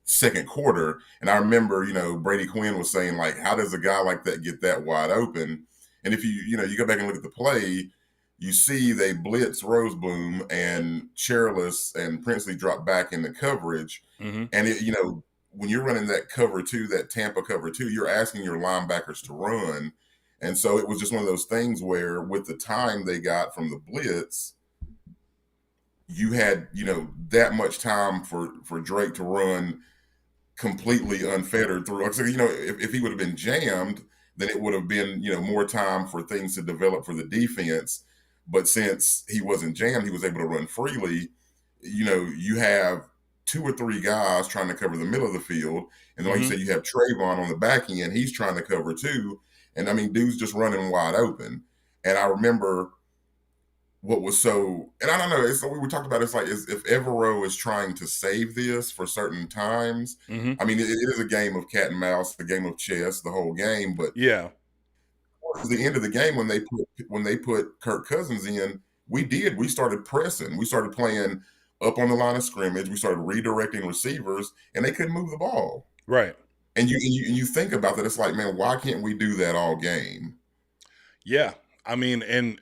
second quarter. And I remember, Brady Quinn was saying, like, how does a guy like that get that wide open? And if you go back and look at the play, you see they blitz Rosebloom and Cherylus and Princely drop back into coverage. Mm-hmm. And, when you're running that cover two, that Tampa cover two, you're asking your linebackers to run. And so it was just one of those things where with the time they got from the blitz, you had, that much time for Drake to run completely unfettered through. So, if he would have been jammed, then it would have been, more time for things to develop for the defense. But since he wasn't jammed, he was able to run freely. You have 2 or 3 guys trying to cover the middle of the field. And like you said, you have Trayvon on the back end. He's trying to cover too. And I mean, dude's just running wide open. And I remember what was so, and I don't know, it's we talked about, it's like if Evero is trying to save this for certain times, I mean, it is a game of cat and mouse, a game of chess, the whole game. But yeah, towards the end of the game, when they put Kirk Cousins in, we started pressing. We started playing up on the line of scrimmage. We started redirecting receivers, and they couldn't move the ball. Right. And you think about that, it's like, man, why can't we do that all game? Yeah. I mean, and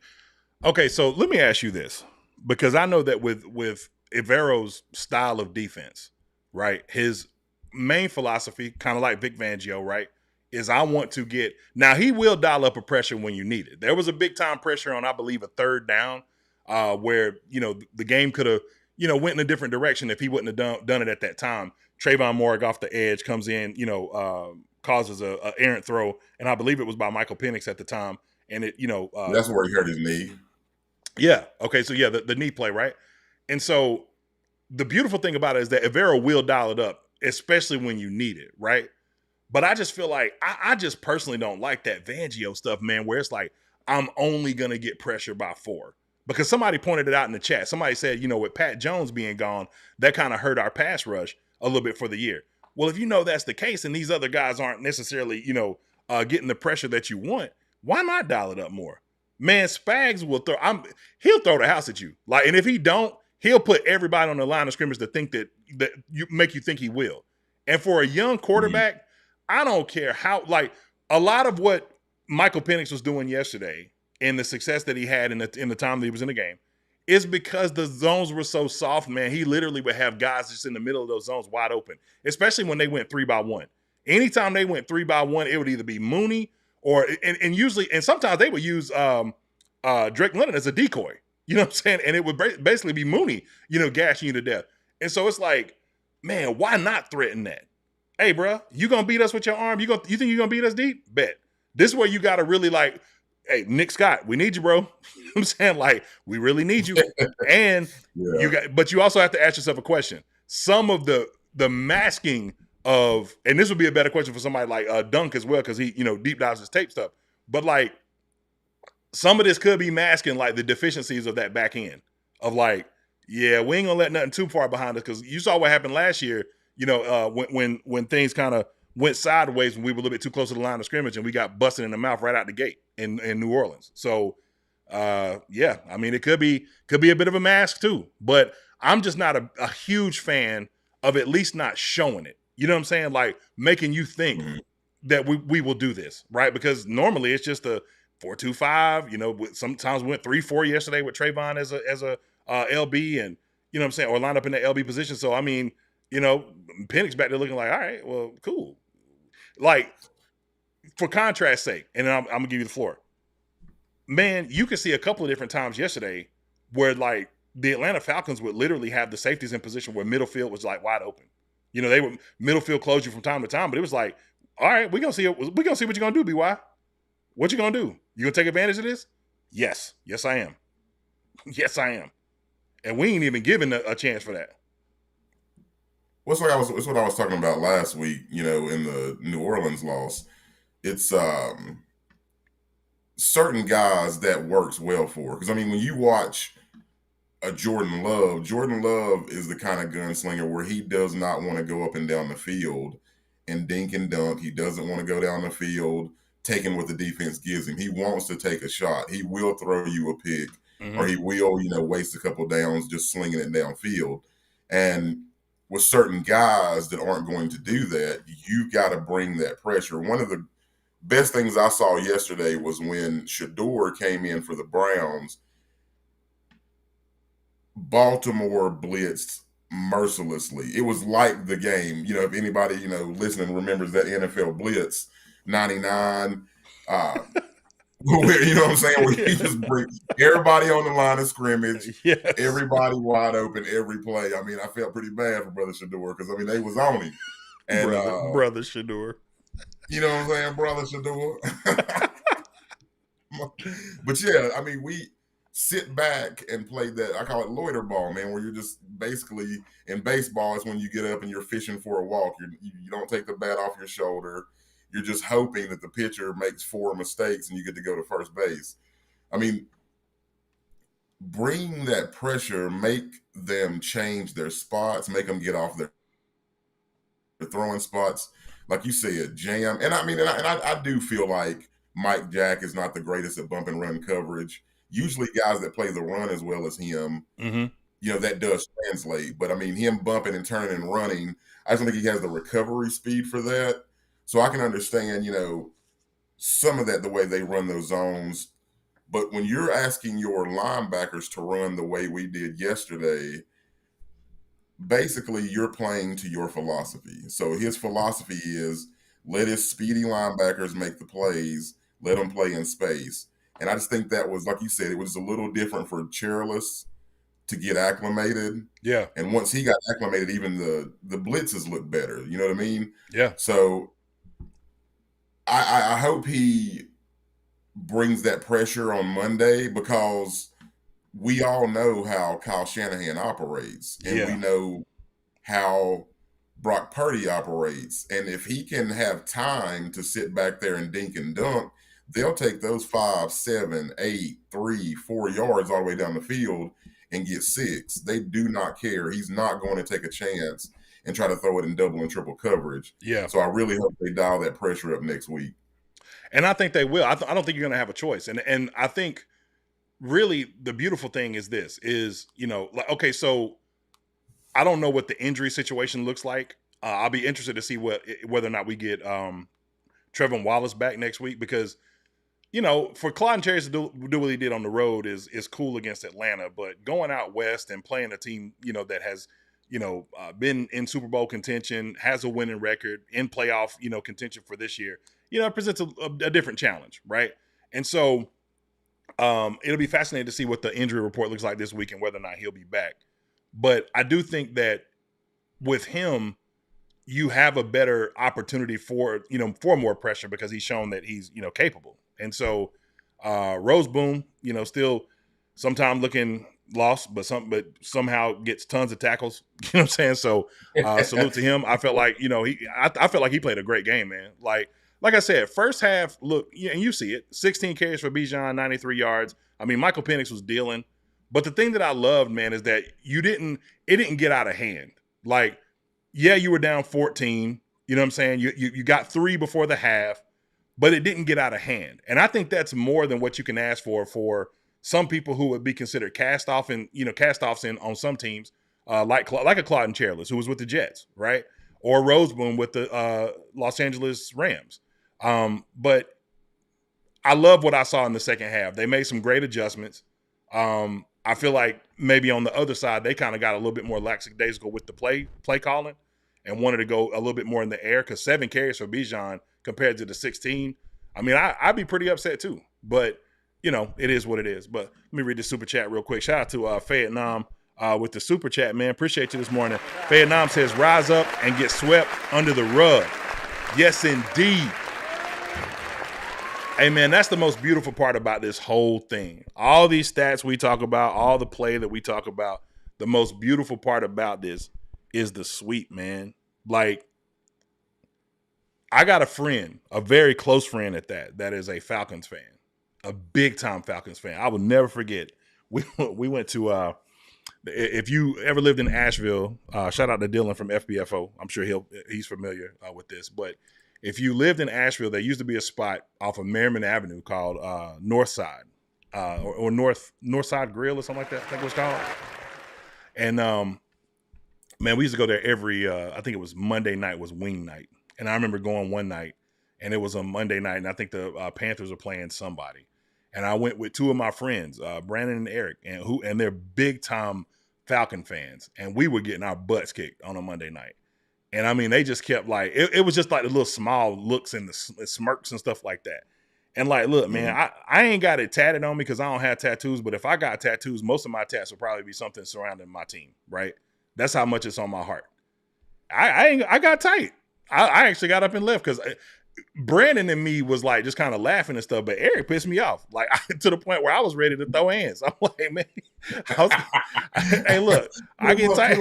okay, so let me ask you this, because I know that with Evero's style of defense, right, his main philosophy, kind of like Vic Fangio, right, is I want to get – now, he will dial up a pressure when you need it. There was a big-time pressure on, I believe, a third down where, the game could have – went in a different direction if he wouldn't have done it at that time. Trayvon Morrig off the edge comes in, causes a errant throw, and I believe it was by Michael Penix at the time. And it, that's where he hurt his knee. Yeah. Okay. So yeah, the knee play, right? And so the beautiful thing about it is that Evero will dial it up, especially when you need it, right? But I just feel like I just personally don't like that Fangio stuff, man, where it's like I'm only gonna get pressure by 4. Because somebody pointed it out in the chat. Somebody said, with Pat Jones being gone, that kind of hurt our pass rush a little bit for the year. Well, if that's the case and these other guys aren't necessarily, getting the pressure that you want, why not dial it up more? Man, Spags will he'll throw the house at you. Like, and if he don't, he'll put everybody on the line of scrimmage to think that make you think he will. And for a young quarterback, I don't care how, like, a lot of what Michael Penix was doing yesterday and the success that he had in the time that he was in the game is because the zones were so soft, man. He literally would have guys just in the middle of those zones wide open, especially when they went 3-by-1. Anytime they went 3-by-1, it would either be Mooney or and usually, and sometimes they would use Drake London as a decoy. You know what I'm saying? And it would basically be Mooney, gashing you to death. And so it's like, man, why not threaten that? Hey, bro, you gonna beat us with your arm? You think you're gonna beat us deep? Bet. This is where you gotta really like, hey, Nick Scott, we need you, bro. You know what I'm saying? Like, we really need you. And but you also have to ask yourself a question. Some of the masking of, and this would be a better question for somebody like Dunk as well, because he, deep dives his tape stuff. But like, some of this could be masking like the deficiencies of that back end of like, yeah, we ain't gonna let nothing too far behind us, because you saw what happened last year. When things kind of went sideways when we were a little bit too close to the line of scrimmage and we got busted in the mouth right out the gate in New Orleans. So, yeah, I mean, it could be a bit of a mask too, but I'm just not a huge fan of at least not showing it. You know what I'm saying? Like making you think that we will do this, right? Because normally it's just a 4-2-5, sometimes we went 3-4 yesterday with Trayvon as a LB, and you know what I'm saying, or line up in the LB position. So, I mean, Penix back there looking like, all right, well, cool. Like, for contrast's sake, and I'm going to give you the floor. Man, you could see a couple of different times yesterday where, like, the Atlanta Falcons would literally have the safeties in position where middle field was, like, wide open. They would middle field close you from time to time, but it was like, all right, we're going to see what you're going to do, BY. What you gonna do? You gonna take advantage of this? Yes. Yes, I am. Yes, I am. And we ain't even given a chance for that. It's what I was talking about last week, in the New Orleans loss. It's certain guys that works well for. Because, when you watch a Jordan Love is the kind of gunslinger where he does not want to go up and down the field and dink and dunk. He doesn't want to go down the field taking what the defense gives him. He wants to take a shot. He will throw you a pick, or he will, waste a couple downs just slinging it downfield. And with certain guys that aren't going to do that, you got to bring that pressure. One of the best things I saw yesterday was when Shador came in for the Browns. Baltimore blitzed mercilessly. It was like the game. If anybody, listening remembers that NFL blitz, 99, you know what I'm saying? Where you just bring everybody on the line of scrimmage, everybody wide open, every play. I felt pretty bad for Brother Shador because, they was on him. And Brother Shador. You know what I'm saying? Brother Shador. But yeah, we sit back and play that, I call it loiter ball, man, where you're just basically, in baseball, it's when you get up and you're fishing for a walk. You don't take the bat off your shoulder. You're just hoping that the pitcher makes 4 mistakes and you get to go to first base. Bring that pressure, make them change their spots, make them get off their throwing spots. Like you said, jam. And I do feel like Mike Jack is not the greatest at bump and run coverage. Usually guys that play the run as well as him, that does translate. But, him bumping and turning and running, I just don't think he has the recovery speed for that. So I can understand, some of that, the way they run those zones. But when you're asking your linebackers to run the way we did yesterday, basically you're playing to your philosophy. So his philosophy is let his speedy linebackers make the plays, let them play in space. And I just think that was, like you said, it was a little different for Canales to get acclimated. Yeah. And once he got acclimated, even the blitzes looked better. You know what I mean? Yeah. So I hope he brings that pressure on Monday, because we all know how Kyle Shanahan operates. And we know how Brock Purdy operates. And if he can have time to sit back there and dink and dunk, they'll take those 5, 7, 8, 3, 4 yards all the way down the field and get 6. They do not care. He's not going to take a chance and try to throw it in double and triple coverage. Yeah. So I really hope they dial that pressure up next week. And I think they will. I don't think you're going to have a choice. And I think really the beautiful thing is this is, okay, so I don't know what the injury situation looks like. I'll be interested to see whether or not we get Trevin Wallace back next week, because for Clyde Cherries to do what he did on the road is cool against Atlanta, but going out west and playing a team, that has, been in Super Bowl contention, has a winning record, in playoff, contention for this year, it presents a different challenge, right? And so it'll be fascinating to see what the injury report looks like this week and whether or not he'll be back. But I do think that with him, you have a better opportunity for more pressure, because he's shown that he's, capable. And so Roseboom, still sometime looking lost, but somehow gets tons of tackles. You know what I'm saying? So salute to him. I felt like, I felt like he played a great game, man. Like I said, first half, look, and you see it, 16 carries for Bijan, 93 yards. Michael Penix was dealing. But the thing that I loved, man, is that it didn't get out of hand. You were down 14. You know what I'm saying? You got 3 before the half, but it didn't get out of hand. And I think that's more than what you can ask for some people who would be considered cast-offs on some teams, like a Claude Cherries, who was with the Jets, right? Or Roseboom with the Los Angeles Rams. But I love what I saw in the second half. They made some great adjustments. I feel like maybe on the other side, they kind of got a little bit more lackadaisical with the play calling and wanted to go a little bit more in the air, because 7 carries for Bijan compared to the 16. I'd be pretty upset too, but it is what it is. But let me read the super chat real quick. Shout out to Fayette Nam with the super chat, man. Appreciate you this morning. Fayette Nam says, rise up and get swept under the rug. Yes, indeed. Hey, man, that's the most beautiful part about this whole thing. All these stats we talk about, all the play that we talk about, the most beautiful part about this is the sweep, man. Like, I got a friend, a very close friend at that is a Falcons fan, a big-time Falcons fan. I will never forget. We went to if you ever lived in Asheville, shout out to Dylan from FBFO. I'm sure he's familiar with this. But if you lived in Asheville, there used to be a spot off of Merriman Avenue called Northside or Northside Grill or something like that, I think it was called. And man, we used to go there every I think it was Monday night was wing night. And I remember going one night, and it was a Monday night, and I think the Panthers were playing somebody. And I went with two of my friends, Brandon and Eric, and they're big time Falcon fans. And we were getting our butts kicked on a Monday night. And I mean, they just kept like, it was just like the little small looks and the smirks and stuff like that. And like, look, man, I ain't got it tatted on me because I don't have tattoos. But if I got tattoos, most of my tats will probably be something surrounding my team, right? That's how much it's on my heart. I got tight. I actually got up and left because Brandon and me was like just kind of laughing and stuff, but Eric pissed me off, like to the point where I was ready to throw hands. I'm like, man, hey, look, I get tight.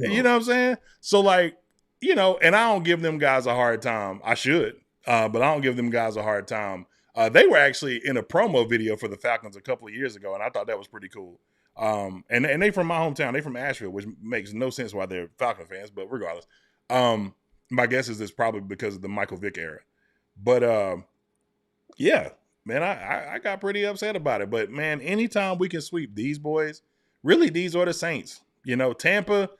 You know what I'm saying? So like, you know, and I don't give them guys a hard time. I should, but I don't give them guys a hard time. They were actually in a promo video for the Falcons a couple of years ago, and I thought that was pretty cool. And they from my hometown. They from Asheville, which makes no sense why they're Falcon fans, but regardless. My guess is it's probably because of the Michael Vick era. But, yeah, man, I got pretty upset about it. But, man, anytime we can sweep these boys, really these are the Saints. You know, Tampa,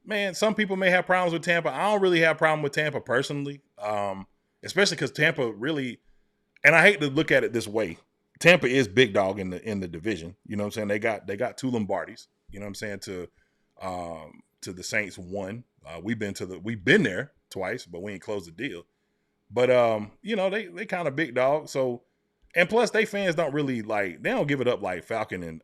man, some people may have problems with Tampa. I don't really have a problem with Tampa personally, especially because Tampa really – and I hate to look at it this way. Tampa is big dog in the division. You know what I'm saying? They got two Lombardis, you know what I'm saying, to the Saints one. We've been there twice, but we ain't closed the deal. But you know, they kind of big dog. So, and plus they fans don't really like, they don't give it up like Falcon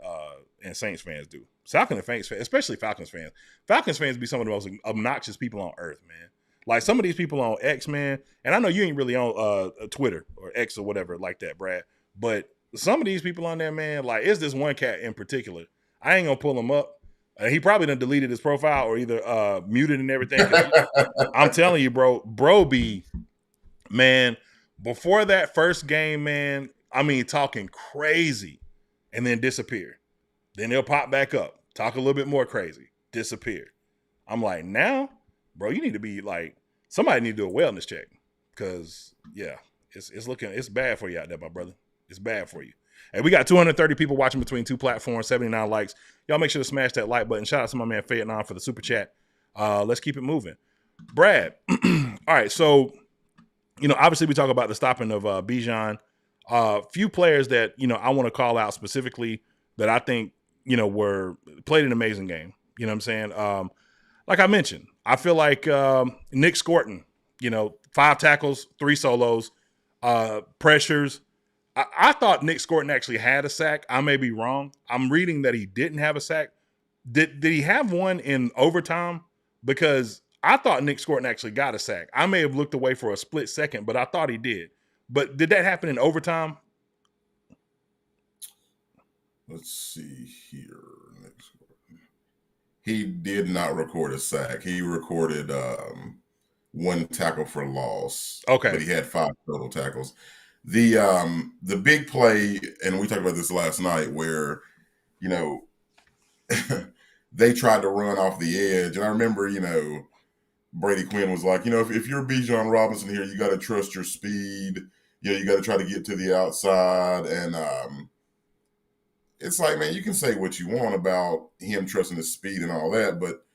and Saints fans do. Falcon and Saints fans, especially Falcons fans. Falcons fans be some of the most obnoxious people on earth, man. Like some of these people on X, man, and I know you ain't really on Twitter or X or whatever like that, Brad. But some of these people on there, man, like it's this one cat in particular. I ain't gonna pull him up. He probably done deleted his profile or either muted and everything. I'm telling you, bro be, man, before that first game, man, I mean, talking crazy and then disappear. Then they'll pop back up, talk a little bit more crazy, disappear. I'm like, now, bro, you need to be like, somebody need to do a wellness check because, yeah, it's bad for you out there, my brother. It's bad for you. And we got 230 people watching between two platforms, 79 likes. Y'all make sure to smash that like button. Shout out to my man Fayetton for the super chat. Let's keep it moving. Brad, all right, so, you know, obviously we talk about the stopping of Bijan. Few players that, you know, I want to call out specifically that I think, you know, played an amazing game. You know what I'm saying? Like I mentioned, I feel like Nick Scorton, you know, 5 tackles, 3 solos, pressures. I thought Nick Scorton actually had a sack. I may be wrong. I'm reading that he didn't have a sack. Did he have one in overtime? Because I thought Nick Scorton actually got a sack. I may have looked away for a split second, but I thought he did. But did that happen in overtime? Let's see here. Nick Scorton. He did not record a sack. He recorded 1 tackle for loss. Okay. But he had 5 total tackles. The big play, and we talked about this last night, where, you know, they tried to run off the edge. And I remember, you know, Brady Quinn was like, you know, if you're Bijan Robinson here, you got to trust your speed. You know, you got to try to get to the outside. And it's like, man, you can say what you want about him trusting his speed and all that, but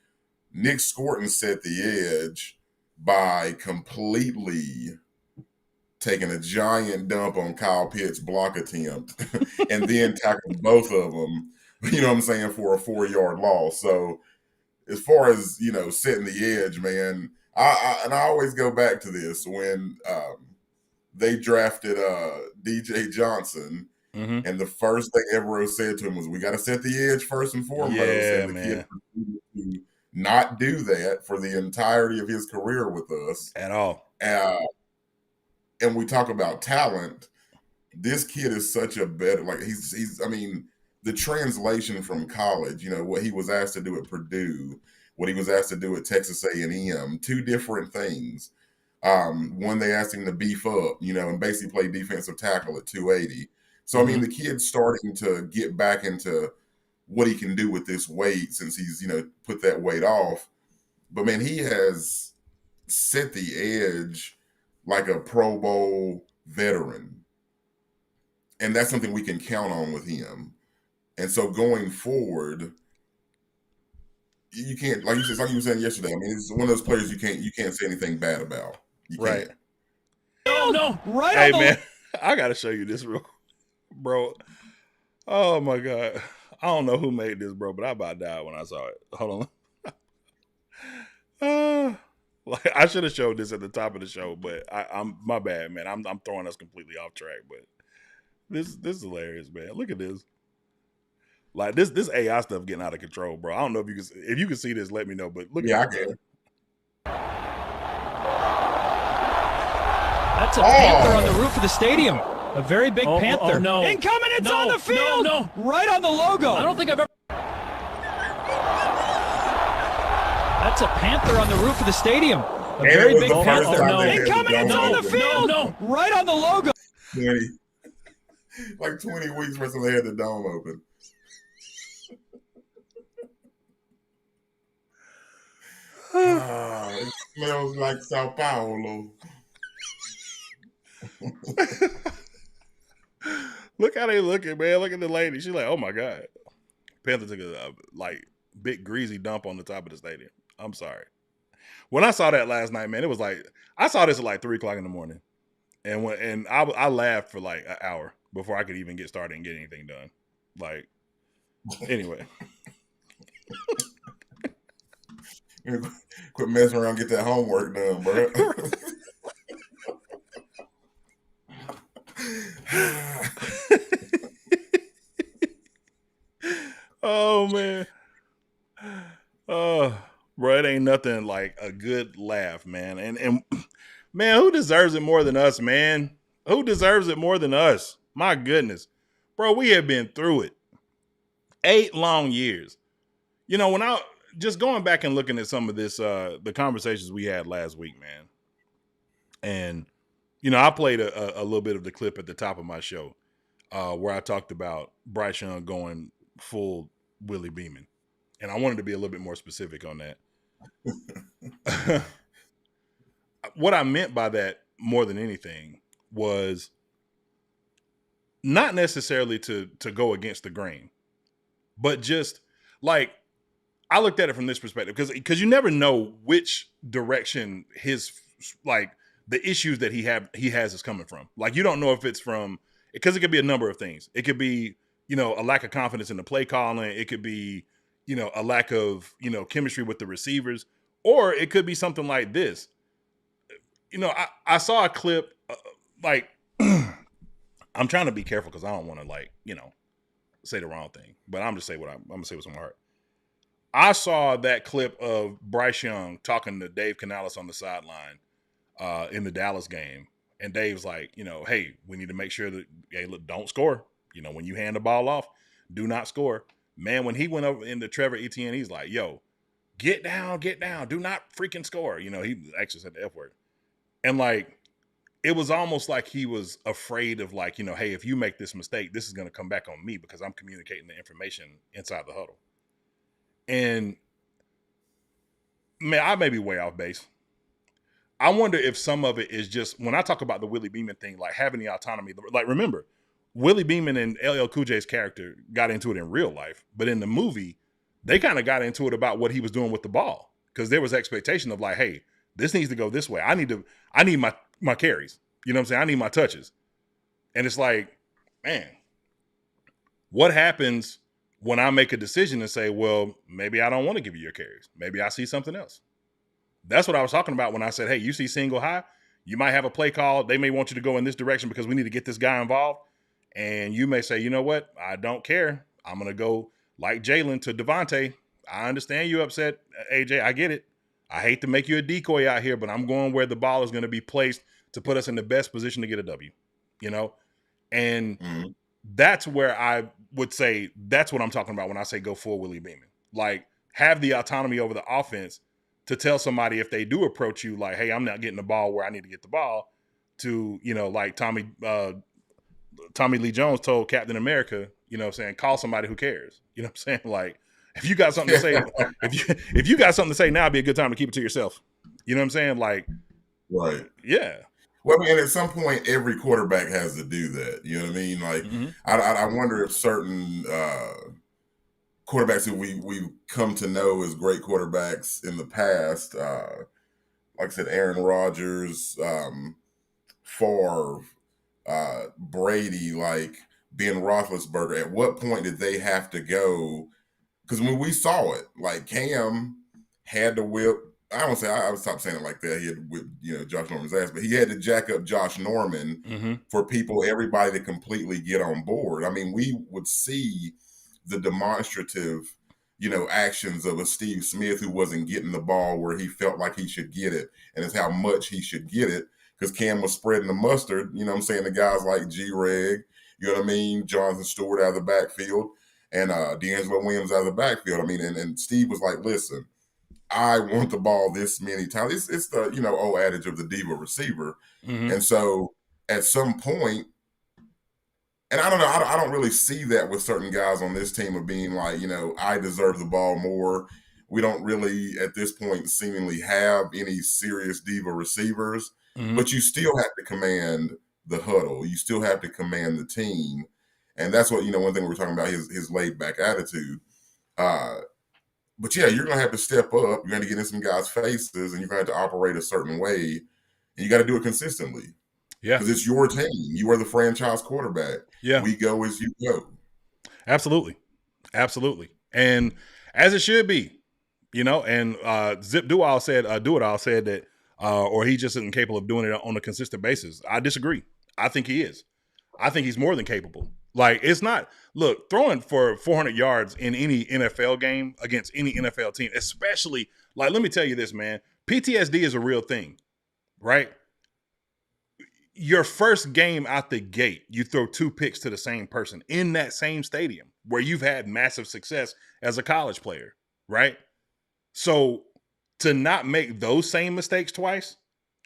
Nick Scorton set the edge by completely taking a giant dump on Kyle Pitts' block attempt and then tackled both of them, you know what I'm saying, for a 4-yard loss. So as far as, you know, setting the edge, man, I always go back to this when they drafted DJ Johnson, and the first thing Evero said to him was, we got to set the edge first and foremost. Yeah, and the man. kid proceeded to not do that for the entirety of his career with us. At all. And we talk about talent. this kid is such a better, like he's I mean, the translation from college, you know, what he was asked to do at Purdue, what he was asked to do at Texas A&M, two different things. One, they asked him to beef up, you know, and basically play defensive tackle at 280. So, I mean, the kid's starting to get back into what he can do with this weight since he's, you know, put that weight off. But, man, he has set the edge like a Pro Bowl veteran. And that's something we can count on with him. And so going forward, you can't, like you were saying yesterday, I mean, it's one of those players you can't say anything bad about. You Right. can't. No, right Hey, on the man, I got to show you this real bro. Oh, my God. I don't know who made this, bro, but I about died when I saw it. Hold on. Like I should have showed this at the top of the show, but I'm my bad, man. I'm throwing us completely off track, but this is hilarious, man. Look at this. Like this AI stuff getting out of control, bro. I don't know if you can see this, let me know. But look Yeah, at I can. That's a panther on the roof of the stadium. A very big panther. Oh, no. Incoming, it's No, on the field. no. Right on the logo. I don't think I've ever. That's a panther on the roof of the stadium. A And very it was big the first panther. time they had the Incoming, it's dome on the open. field. No. Right on the logo. 20, like 20 weeks before they had the dome open. It smells like Sao Paulo. Look how they looking, man. Look at the lady. She's like, oh my God. Panther took a like big greasy dump on the top of the stadium. I'm sorry. When I saw that last night, man, it was like I saw this at like 3:00 in the morning, and I laughed for like an hour before I could even get started and get anything done. Like, anyway. Quit messing around, get that homework done, bro. Oh man. Oh, bro, it ain't nothing like a good laugh, man. And man, who deserves it more than us, man? Who deserves it more than us? My goodness. Bro, we have been through it. 8 long years. You know, when I just going back and looking at some of this, the conversations we had last week, man. And, you know, I played a little bit of the clip at the top of my show where I talked about Bryce Young going full Willie Beaman. And I wanted to be a little bit more specific on that. What I meant by that more than anything was not necessarily to go against the grain, but just like I looked at it from this perspective because you never know which direction his like the issues that he has is coming from. Like you don't know if it's from because it could be a number of things. It could be, you know, a lack of confidence in the play calling. It could be, you know, a lack of, you know, chemistry with the receivers, or it could be something like this. You know, I saw a clip like I'm trying to be careful because I don't want to like, you know, say the wrong thing, but I'm just say what I'm gonna say what's on my heart. I saw that clip of Bryce Young talking to Dave Canales on the sideline in the Dallas game. And Dave's like, you know, hey, we need to make sure that, hey, look, don't score. You know, when you hand the ball off, do not score. Man, when he went over into Trevor Etienne, he's like, yo, get down, do not freaking score. You know, he actually said the F word. And like, it was almost like he was afraid of like, you know, hey, if you make this mistake, this is going to come back on me because I'm communicating the information inside the huddle. And man, I may be way off base. I wonder if some of it is just when I talk about the Willie Beaman thing, like having the autonomy. Like, remember, Willie Beaman and LL Cool J's character got into it in real life, but in the movie, they kind of got into it about what he was doing with the ball because there was expectation of like, hey, this needs to go this way. I need my carries. You know what I'm saying? I need my touches. And it's like, man, what happens when I make a decision and say, well, maybe I don't want to give you your carries. Maybe I see something else. That's what I was talking about when I said, hey, you see single high, you might have a play call. They may want you to go in this direction because we need to get this guy involved. And you may say, you know what? I don't care. I'm going to go like Jalen to Devontae. I understand you upset, AJ. I get it. I hate to make you a decoy out here, but I'm going where the ball is going to be placed to put us in the best position to get a W, you know? And Mhm. that's where I would say that's what I'm talking about when I say go full Willie Beaman. Like, have the autonomy over the offense to tell somebody if they do approach you like, hey, I'm not getting the ball where I need to get the ball, to, like Tommy Lee Jones told Captain America, what I'm saying, call somebody who cares. You know what I'm saying? Like, if you got something to say, if you got something to say, now would be a good time to keep it to yourself. You know what I'm saying? Like, Right. yeah. Well, I mean, at some point, every quarterback has to do that. You know what I mean? Like, I wonder if certain quarterbacks who we've come to know as great quarterbacks in the past, like I said, Aaron Rodgers, Favre, Brady, like Ben Roethlisberger, at what point did they have to go? Because when we saw it, like Cam had to whip. I don't say I would stop saying it like that. He had to whip, Josh Norman's ass, but he had to jack up Josh Norman for everybody to completely get on board. I mean, we would see the demonstrative, actions of a Steve Smith who wasn't getting the ball where he felt like he should get it, and it's how much he should get it. Because Cam was spreading the mustard, the guys like G-Reg, Jonathan Stewart out of the backfield, and D'Angelo Williams out of the backfield. I mean, and Steve was like, listen, I want the ball this many times. It's the, old adage of the diva receiver. And so at some point, and I don't know, I don't really see that with certain guys on this team of being like, I deserve the ball more. We don't really, at this point, seemingly have any serious diva receivers. But you still have to command the huddle. You still have to command the team. And that's what, one thing we're talking about, his laid-back attitude. But, yeah, you're going to have to step up. You're going to get in some guys' faces, and you're going to have to operate a certain way. And you got to do it consistently. Yeah. Because it's your team. You are the franchise quarterback. Yeah. We go as you go. Absolutely. Absolutely. And as it should be, and Zip Do-It-All said that, or he just isn't capable of doing it on a consistent basis. I disagree. I think he is. I think he's more than capable. Like, it's not, look, throwing for 400 yards in any NFL game against any NFL team, especially, like, let me tell you this, man. PTSD is a real thing, right? Your first game out the gate, you throw 2 picks to the same person in that same stadium where you've had massive success as a college player, right? So to not make those same mistakes twice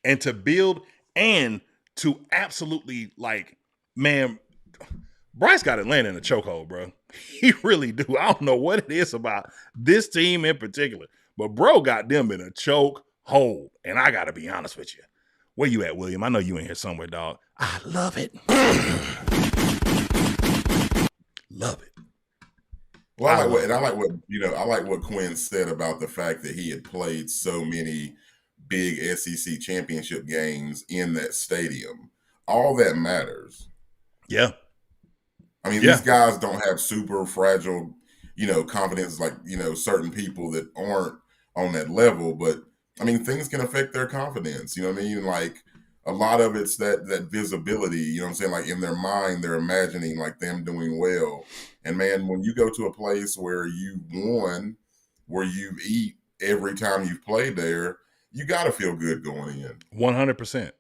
and to build and to absolutely, like, man, Bryce got Atlanta in a chokehold, bro. He really do. I don't know what it is about this team in particular, but bro got them in a chokehold. And I got to be honest with you. Where you at, William? I know you in here somewhere, dog. I love it. Love it. Well, I like what Quinn said about the fact that he had played so many big SEC championship games in that stadium. All that matters. Yeah. I mean, these guys don't have super fragile, confidence like, certain people that aren't on that level. But, I mean, things can affect their confidence. You know what I mean? Like, a lot of it's that visibility, like in their mind, they're imagining like them doing well. And man, when you go to a place where you won, where you eat every time you've played there, you got to feel good going in. 100%.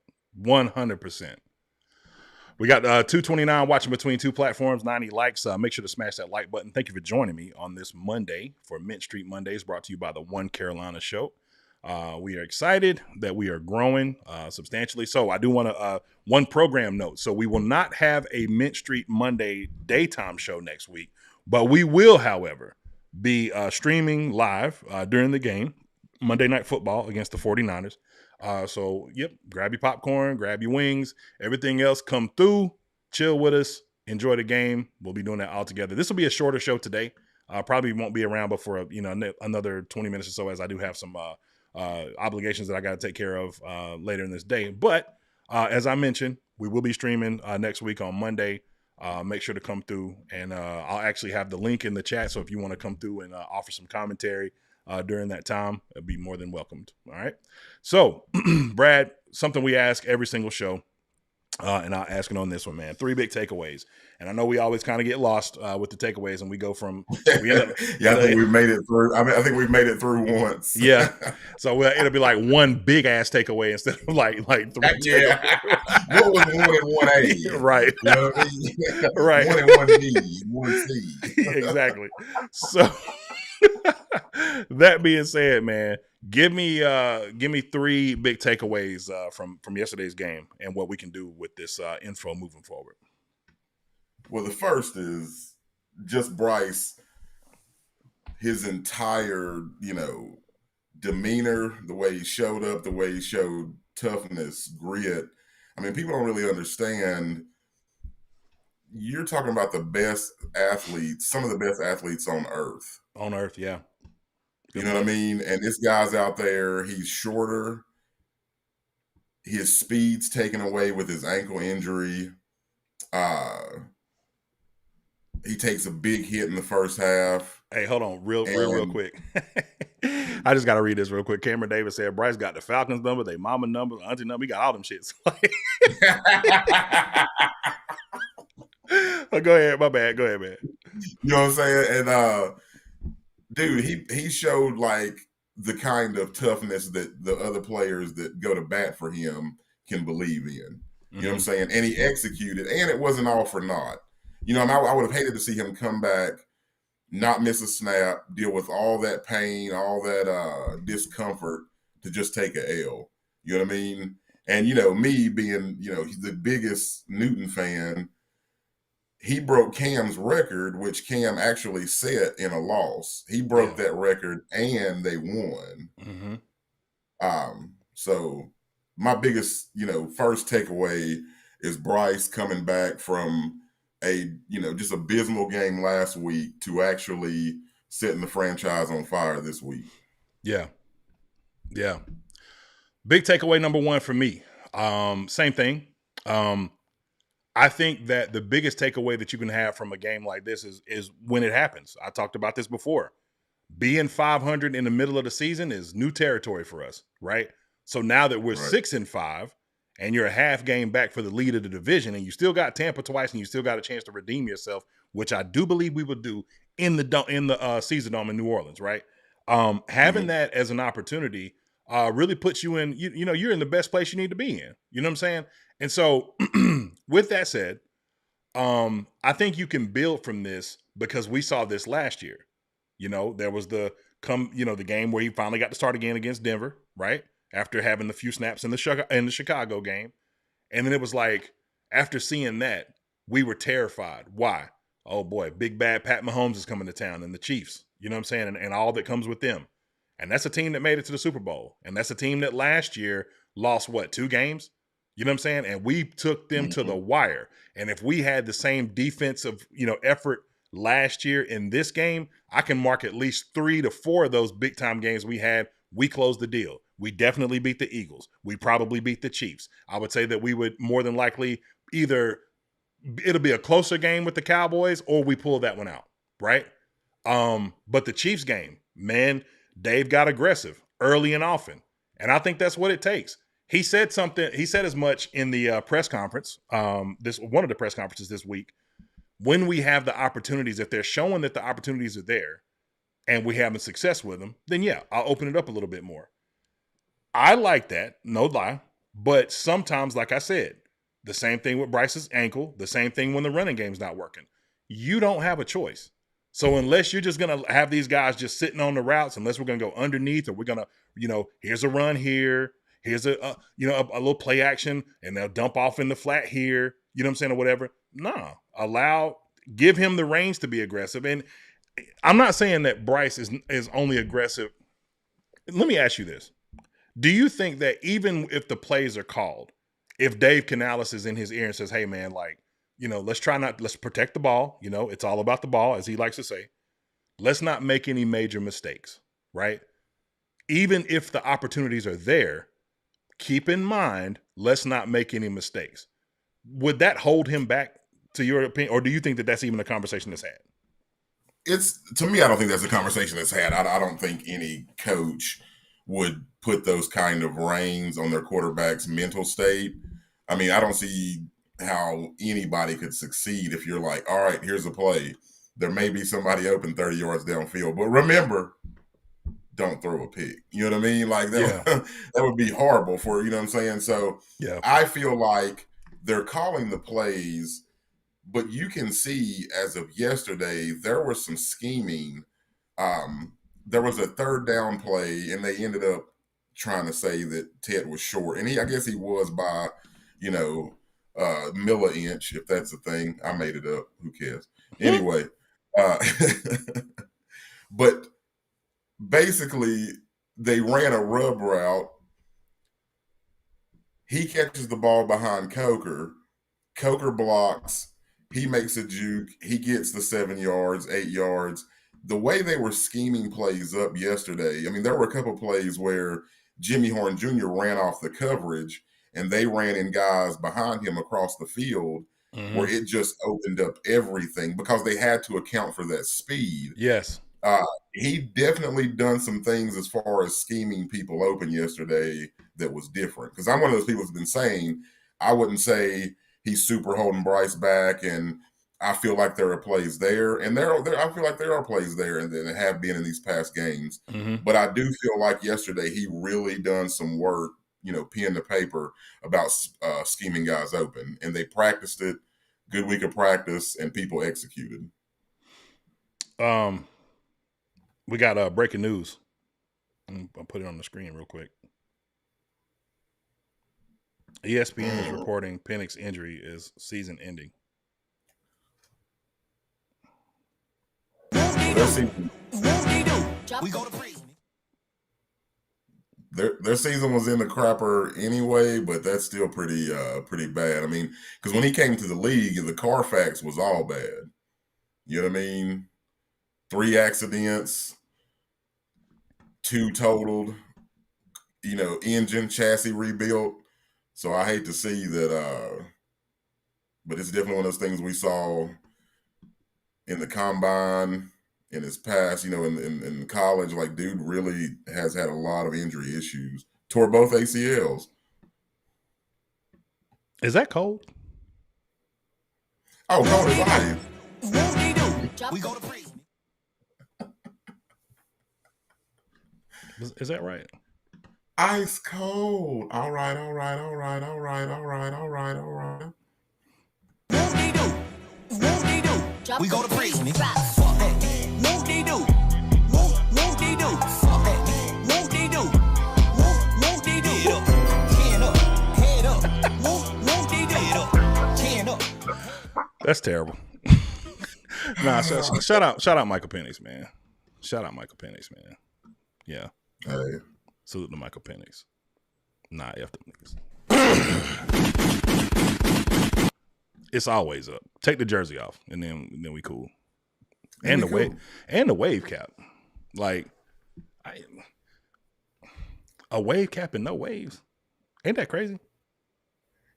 100%. We got 229 watching between 2 platforms, 90 likes. Make sure to smash that like button. Thank you for joining me on this Monday for Mint Street Mondays, brought to you by the One Carolina Show. We are excited that we are growing substantially. So I do want to one program note. So we will not have a Mint Street Monday daytime show next week, but we will, however, be streaming live during the game, Monday Night Football against the 49ers. So, yep, grab your popcorn, grab your wings, everything else, come through, chill with us, enjoy the game. We'll be doing that all together. This will be a shorter show today. Probably won't be around but for another 20 minutes or so, as I do have some obligations that I got to take care of later in this day. But as I mentioned, we will be streaming next week on Monday. Make sure to come through, and I'll actually have the link in the chat. So if you want to come through and offer some commentary during that time, it'd be more than welcomed. All right. So, Brad, something we ask every single show. And I'll ask it on this one, man. 3 big takeaways. And I know we always kind of get lost with the takeaways, and we go from we end up, yeah, I think we've made it through. I mean, I think we've made it through once. Yeah, so it'll be like one big ass takeaway instead of like 3. Yeah, what was 1 and 1A? Right, you know what I mean? Right, 1 and 1B, 1C. Exactly. So that being said, man, give me 3 big takeaways from yesterday's game and what we can do with this info moving forward. Well, the first is just Bryce, his entire, demeanor, the way he showed up, the way he showed toughness, grit. I mean, people don't really understand. You're talking about the best athletes, some of the best athletes on earth. On earth, yeah. You know what I mean? And this guy's out there, he's shorter. His speed's taken away with his ankle injury. He takes a big hit in the first half. Hey, hold on, real quick. I just got to read this real quick. Cameron Davis said Bryce got the Falcons number, they mama number, auntie number. He got all them shits. Go ahead, my bad. Go ahead, man. You know what I'm saying? And dude, he showed like the kind of toughness that the other players that go to bat for him can believe in. You know what I'm saying? And he executed, and it wasn't all for naught. I would have hated to see him come back, not miss a snap, deal with all that pain, all that discomfort to just take a L. You know what I mean? And, me being, the biggest Newton fan, he broke Cam's record, which Cam actually set in a loss. He broke that record, and they won. So my biggest, first takeaway is Bryce coming back from a, just abysmal game last week to actually setting the franchise on fire this week. Yeah. Yeah. Big takeaway number 1 for me. Same thing. I think that the biggest takeaway that you can have from a game like this is when it happens. I talked about this before. Being 500 in the middle of the season is new territory for us, right? So now that we're 6-5, and you're a half game back for the lead of the division, and you still got Tampa twice, and you still got a chance to redeem yourself, which I do believe we will do in the Caesar Dome in New Orleans, right? Having that as an opportunity really puts you in, you're in the best place you need to be in. You know what I'm saying? And so with that said, I think you can build from this because we saw this last year. There was the game where he finally got to start again against Denver, right? After having the few snaps in the Chicago game. And then it was like, after seeing that, we were terrified. Why? Oh boy, big bad Pat Mahomes is coming to town and the Chiefs, you know what I'm saying? And all that comes with them. And that's a team that made it to the Super Bowl. And that's a team that last year lost 2 games? You know what I'm saying? And we took them to the wire. And if we had the same defensive, effort last year in this game, I can mark at least 3 to 4 of those big time games we had. We closed the deal. We definitely beat the Eagles. We probably beat the Chiefs. I would say that we would more than likely either it'll be a closer game with the Cowboys or we pull that one out, right? But the Chiefs game, man, Dave got aggressive early and often. And I think that's what it takes. He said as much in the press conference, one of the press conferences this week, when we have the opportunities, if they're showing that the opportunities are there and we're having success with them, then yeah, I'll open it up a little bit more. I like that, no lie. But sometimes, like I said, the same thing with Bryce's ankle, the same thing when the running game's not working. You don't have a choice. So unless you're just going to have these guys just sitting on the routes, unless we're going to go underneath or we're going to, here's a run here, here's a little play action, and they'll dump off in the flat here, you know what I'm saying, or whatever. No, give him the reins to be aggressive. And I'm not saying that Bryce is only aggressive. Let me ask you this. Do you think that even if the plays are called, if Dave Canales is in his ear and says, hey, man, let's protect the ball. It's all about the ball, as he likes to say. Let's not make any major mistakes, right? Even if the opportunities are there, keep in mind, let's not make any mistakes. Would that hold him back, to your opinion? Or do you think that that's even a conversation that's had? To me, I don't think that's a conversation that's had. I don't think any coach would put those kind of reins on their quarterback's mental state. I mean, I don't see how anybody could succeed if you're like, all right, here's a play. There may be somebody open 30 yards downfield, but remember, don't throw a pick. You know what I mean? Like that, that would be horrible for, you know what I'm saying? So I feel like they're calling the plays, but you can see as of yesterday, there was some scheming. There was a third down play, and they ended up trying to say that Ted was short. And I guess he was by, you know, milli-inch, if that's a thing. I made it up. Who cares? Anyway, but basically they ran a rub route. He catches the ball behind Coker. Coker blocks. He makes a juke. He gets the 7 yards, 8 yards. The way they were scheming plays up yesterday, I mean, there were a couple plays where Jimmy Horn Jr. ran off the coverage and they ran in guys behind him across the field where it just opened up everything because they had to account for that speed. Yes. He definitely done some things as far as scheming people open yesterday that was different. Because I'm one of those people who's been saying, I wouldn't say he's super holding Bryce back, and I feel like there are plays there, and I feel like there are plays there and that have been in these past games. But I do feel like yesterday he really done some work, you know, pen to paper about scheming guys open, and they practiced it. Good week of practice, and people executed. We got breaking news. I'll put it on the screen real quick. ESPN is reporting Penix's injury is season ending. Their season was in the crapper anyway, but that's still pretty bad. I mean, because when he came to the league, the Carfax was all bad. You know what I mean? 3 accidents, 2 totaled, you know, engine, chassis rebuilt. So I hate to see that, but it's definitely one of those things we saw in the combine, in his past, you know, in college. Like, dude really has had a lot of injury issues. Tore both ACLs. Is that cold? Oh, cold as ice. We go to prison. Is that right? Ice cold. All right. We go to prison. That's terrible. Nah, shout out Michael Penix, man. Shout out Michael Penix, man. Yeah. Hey. Salute to Michael Penix. Nah, F them niggas. It's always up. Take the jersey off, and then we cool. And the wave cap. Like, a wave cap and no waves. Ain't that crazy?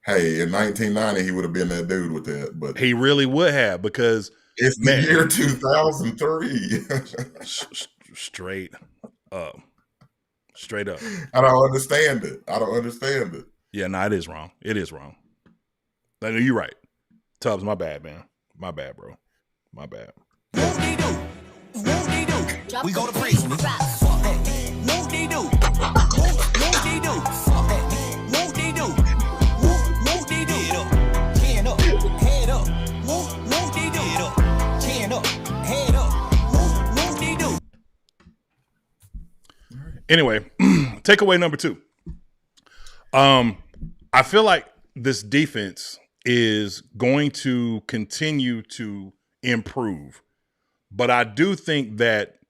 Hey, in 1990, he would have been that dude with that, but he really would have, because it's the year 2003. Straight up. Straight up. I don't understand it. Yeah, no, it is wrong. It is wrong. You're right. Tubbs, my bad, man. My bad, bro. My bad. We go to prison. Anyway, takeaway number 2. I feel like this defense is going to continue to improve, but I do think that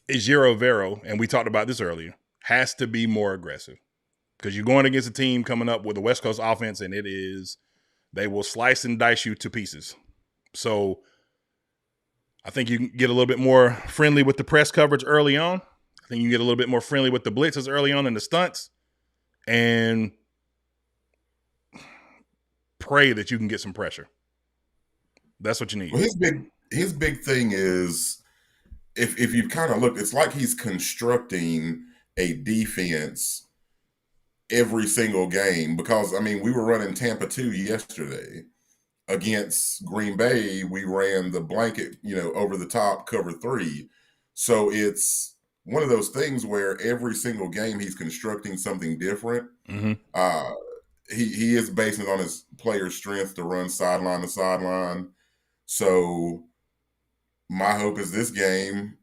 Ejiro Vero, and we talked about this earlier, has to be more aggressive, because you're going against a team coming up with a West Coast offense, and they will slice and dice you to pieces. So I think you can get a little bit more friendly with the press coverage early on. I think you can get a little bit more friendly with the blitzes early on in the stunts, and pray that you can get some pressure. That's what you need. Well, his big thing is, if you kind of look, it's like he's constructing a defense every single game, because I mean, we were running Tampa 2 yesterday. Against Green Bay, we ran the blanket, over the top cover 3. So it's one of those things where every single game he's constructing something different. Mm-hmm. He is basing it on his player's strength to run sideline to sideline. So my hope is this game,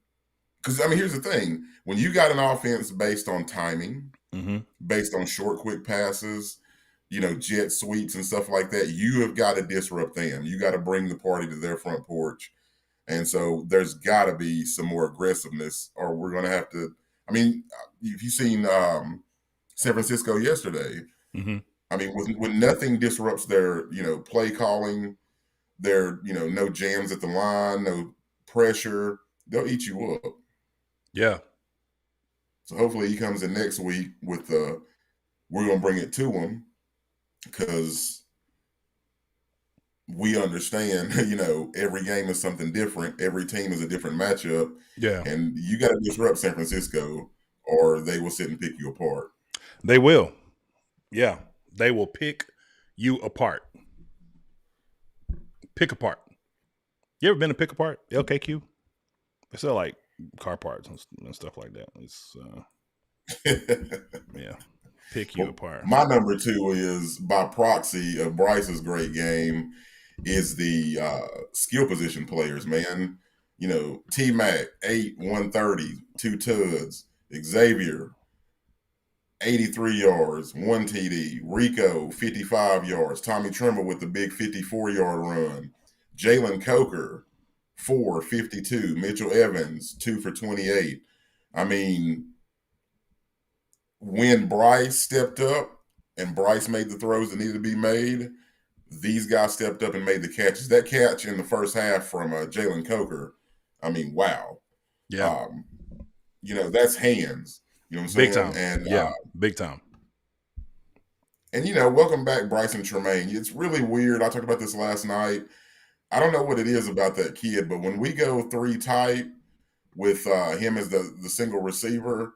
because I mean, here's the thing: when you got an offense based on timing, based on short, quick passes, jet sweeps and stuff like that, you have got to disrupt them. You got to bring the party to their front porch. And so there's got to be some more aggressiveness, or we're going to have to. I mean, if you've seen San Francisco yesterday, I mean, when nothing disrupts their, play calling, their, no jams at the line, no pressure, they'll eat you up. Yeah. So hopefully he comes in next week with we're going to bring it to him, because we understand, every game is something different. Every team is a different matchup. Yeah. And you got to disrupt San Francisco, or they will sit and pick you apart. They will. Yeah. They will pick you apart. Pick apart. You ever been to Pick Apart? LKQ? They sell like car parts and stuff like that. It's yeah. Pick you apart. My number 2 is, by proxy of Bryce's great game, is the skill position players, man. T-Mac, 8, 130, 2 tuds. Xavier, 83 yards, 1 TD. Rico, 55 yards. Tommy Tremble with the big 54-yard run. Jalen Coker, 4, 52. Mitchell Evans, 2 for 28. I mean, when Bryce stepped up and Bryce made the throws that needed to be made, these guys stepped up and made the catches. That catch in the first half from Jalen Coker, I mean, wow. Yeah. That's hands. You know what I'm saying? Big time. And, yeah, big time. And, welcome back, Bryson Tremaine. It's really weird. I talked about this last night. I don't know what it is about that kid, but when we go 3 tight with him as the single receiver,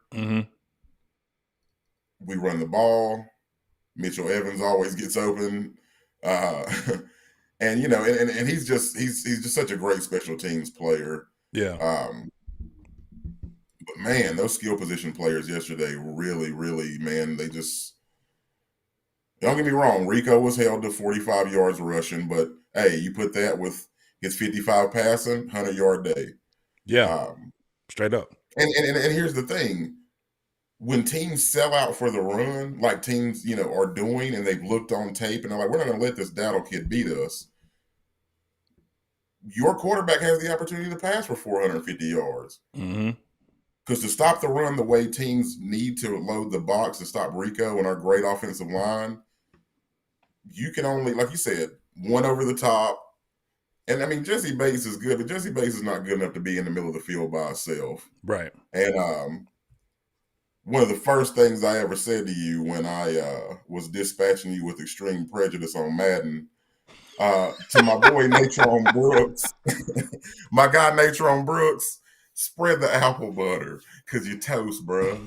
we run the ball. Mitchell Evans always gets open. And and he's just such a great special teams player. Yeah. But man, those skill position players yesterday really, really, man, they just, don't get me wrong, Rico was held to 45 yards rushing, but hey, you put that with his 55 passing, 100-yard day. Yeah. Straight up. And here's the thing. When teams sell out for the run, like teams, are doing, and they've looked on tape and they're like, we're not going to let this Dowdle kid beat us. Your quarterback has the opportunity to pass for 450 yards. Because to stop the run the way teams need to load the box to stop Rico and our great offensive line, you can only, like you said, one over the top. And, I mean, Jesse Bates is good, but Jesse Bates is not good enough to be in the middle of the field by himself. Right. And one of the first things I ever said to you when I was dispatching you with extreme prejudice on Madden, to my boy Natron Brooks, my guy Natron Brooks, spread the apple butter because you're toast, bro.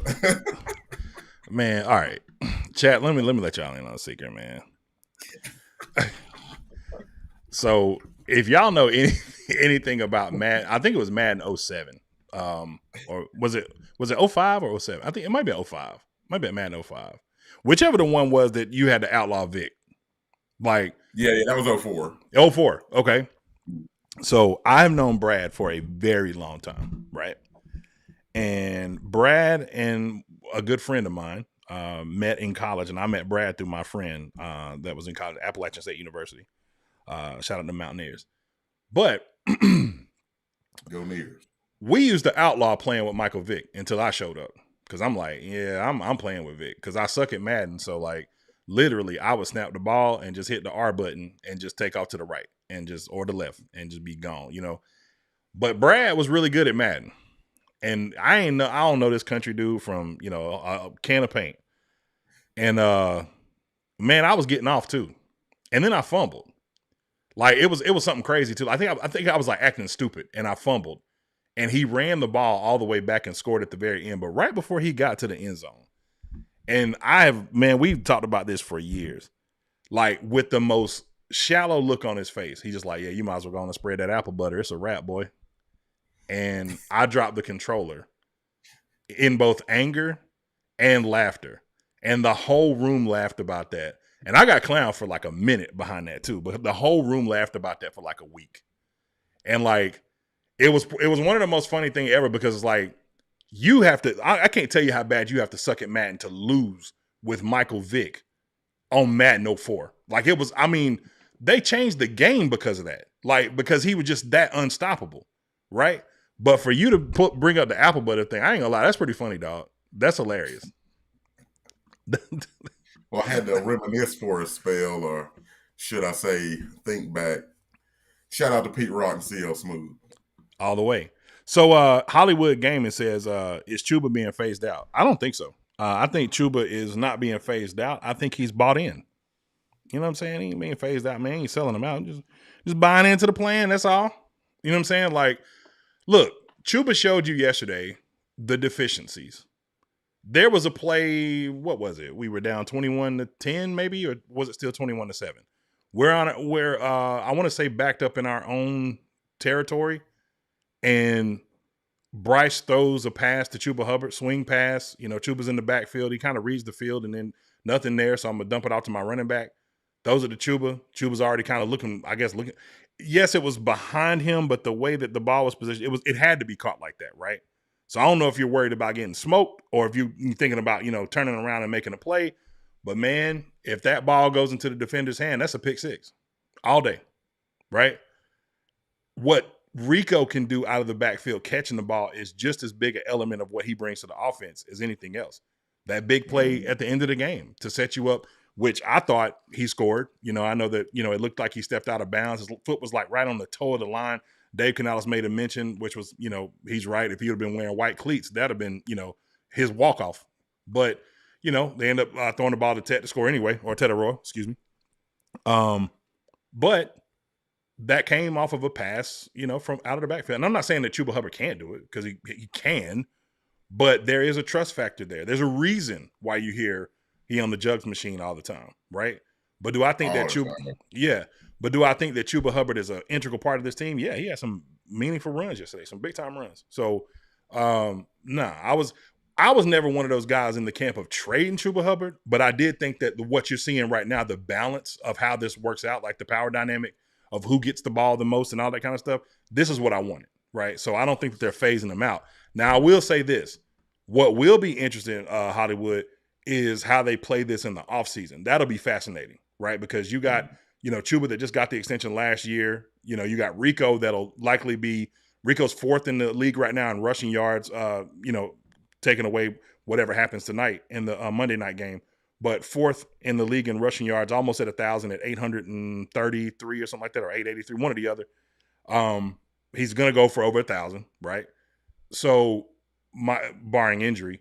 Man, all right. Chat, let me let y'all in on a secret, man. So if y'all know anything about Madden, I think it was Madden 07. Or was it 05 or 07? I think it might be 05. Might be Madden 05. Whichever the one was that you had to outlaw Vic. Like, yeah, that was 04. 04. Okay. So I've known Brad for a very long time, right? And Brad and a good friend of mine met in college, and I met Brad through my friend that was in college, Appalachian State University. Shout out to Mountaineers. But Go Nears. We used to outlaw playing with Michael Vick until I showed up. Because I'm like, yeah, I'm playing with Vic. Because I suck at Madden. So, like, literally, I would snap the ball and just hit the R button and just take off to the right and just, or the left, and just be gone, But Brad was really good at Madden. And I don't know this country dude from, a can of paint. And, man, I was getting off too. And then I fumbled. Like, it was something crazy too. I think I was like acting stupid, and I fumbled. And he ran the ball all the way back and scored at the very end. But right before he got to the end zone, And we've talked about this for years. Like with the most shallow look on his face, he's just like, yeah, you might as well go on and spread that apple butter. It's a wrap, boy. And I dropped the controller in both anger and laughter. And the whole room laughed about that. And I got clowned for like a minute behind that too. But the whole room laughed about that for like a week. And like, it was one of the most funny thing ever because it's like, you have to, I can't tell you how bad you have to suck at Madden to lose with Michael Vick on Madden 04. Like it was, I mean, they changed the game because of that. Like, because he was just that unstoppable, right? But for you to bring up the apple butter thing, I ain't gonna lie, that's pretty funny, dog. That's hilarious. Well, I had to reminisce for a spell, or should I say, think back. Shout out to Pete Rock and CL Smooth. All the way. So Hollywood Gaming says, is Chuba being phased out? I don't think so. I think Chuba is not being phased out. I think he's bought in. You know what I'm saying? He ain't being phased out, man. He ain't selling them out. Just buying into the plan, that's all. You know what I'm saying? Like, look, Chuba showed you yesterday the deficiencies. There was a play, what was it? We were down 21-10 maybe, or was it still 21-7? We're I want to say backed up in our own territory, and Bryce throws a pass to Chuba Hubbard, swing pass. You know, Chuba's in the backfield. He kind of reads the field and then nothing there, so I'm going to dump it out to my running back. Those are the Chuba. Chuba's already kind of looking. Yes, it was behind him, but the way that the ball was positioned, it had to be caught like that, right? So I don't know if you're worried about getting smoked or if you're thinking about, turning around and making a play. But, man, if that ball goes into the defender's hand, that's a pick six all day, right? What Rico can do out of the backfield catching the ball is just as big an element of what he brings to the offense as anything else. That big play at the end of the game to set you up, which I thought he scored. I know that, it looked like he stepped out of bounds. His foot was like right on the toe of the line. Dave Canales made a mention, which was, he's right. If he would have been wearing white cleats, that'd have been, his walk-off. But, they end up throwing the ball to Ted to score anyway, or Ted Arroyo, excuse me. But that came off of a pass, from out of the backfield. And I'm not saying that Chuba Hubbard can't do it, because he can, but there is a trust factor there. There's a reason why you hear he on the jugs machine all the time, right? But do I think that Chuba, but do I think that Chuba Hubbard is an integral part of this team? Yeah, he had some meaningful runs yesterday, some big time runs. So, I was never one of those guys in the camp of trading Chuba Hubbard, but I did think that what you're seeing right now, the balance of how this works out, like the power dynamic of who gets the ball the most and all that kind of stuff, this is what I wanted, right? So I don't think that they're phasing them out. Now, I will say this. What will be interesting, Hollywood, is how they play this in the offseason. That'll be fascinating, right? Because you got, Chuba that just got the extension last year. You got Rico that'll likely be – Rico's fourth in the league right now in rushing yards, taking away whatever happens tonight in the Monday night game. But fourth in the league in rushing yards, almost at 1,000 at 833 or something like that, or 883, one or the other. He's going to go for over 1,000, right? So, barring injury,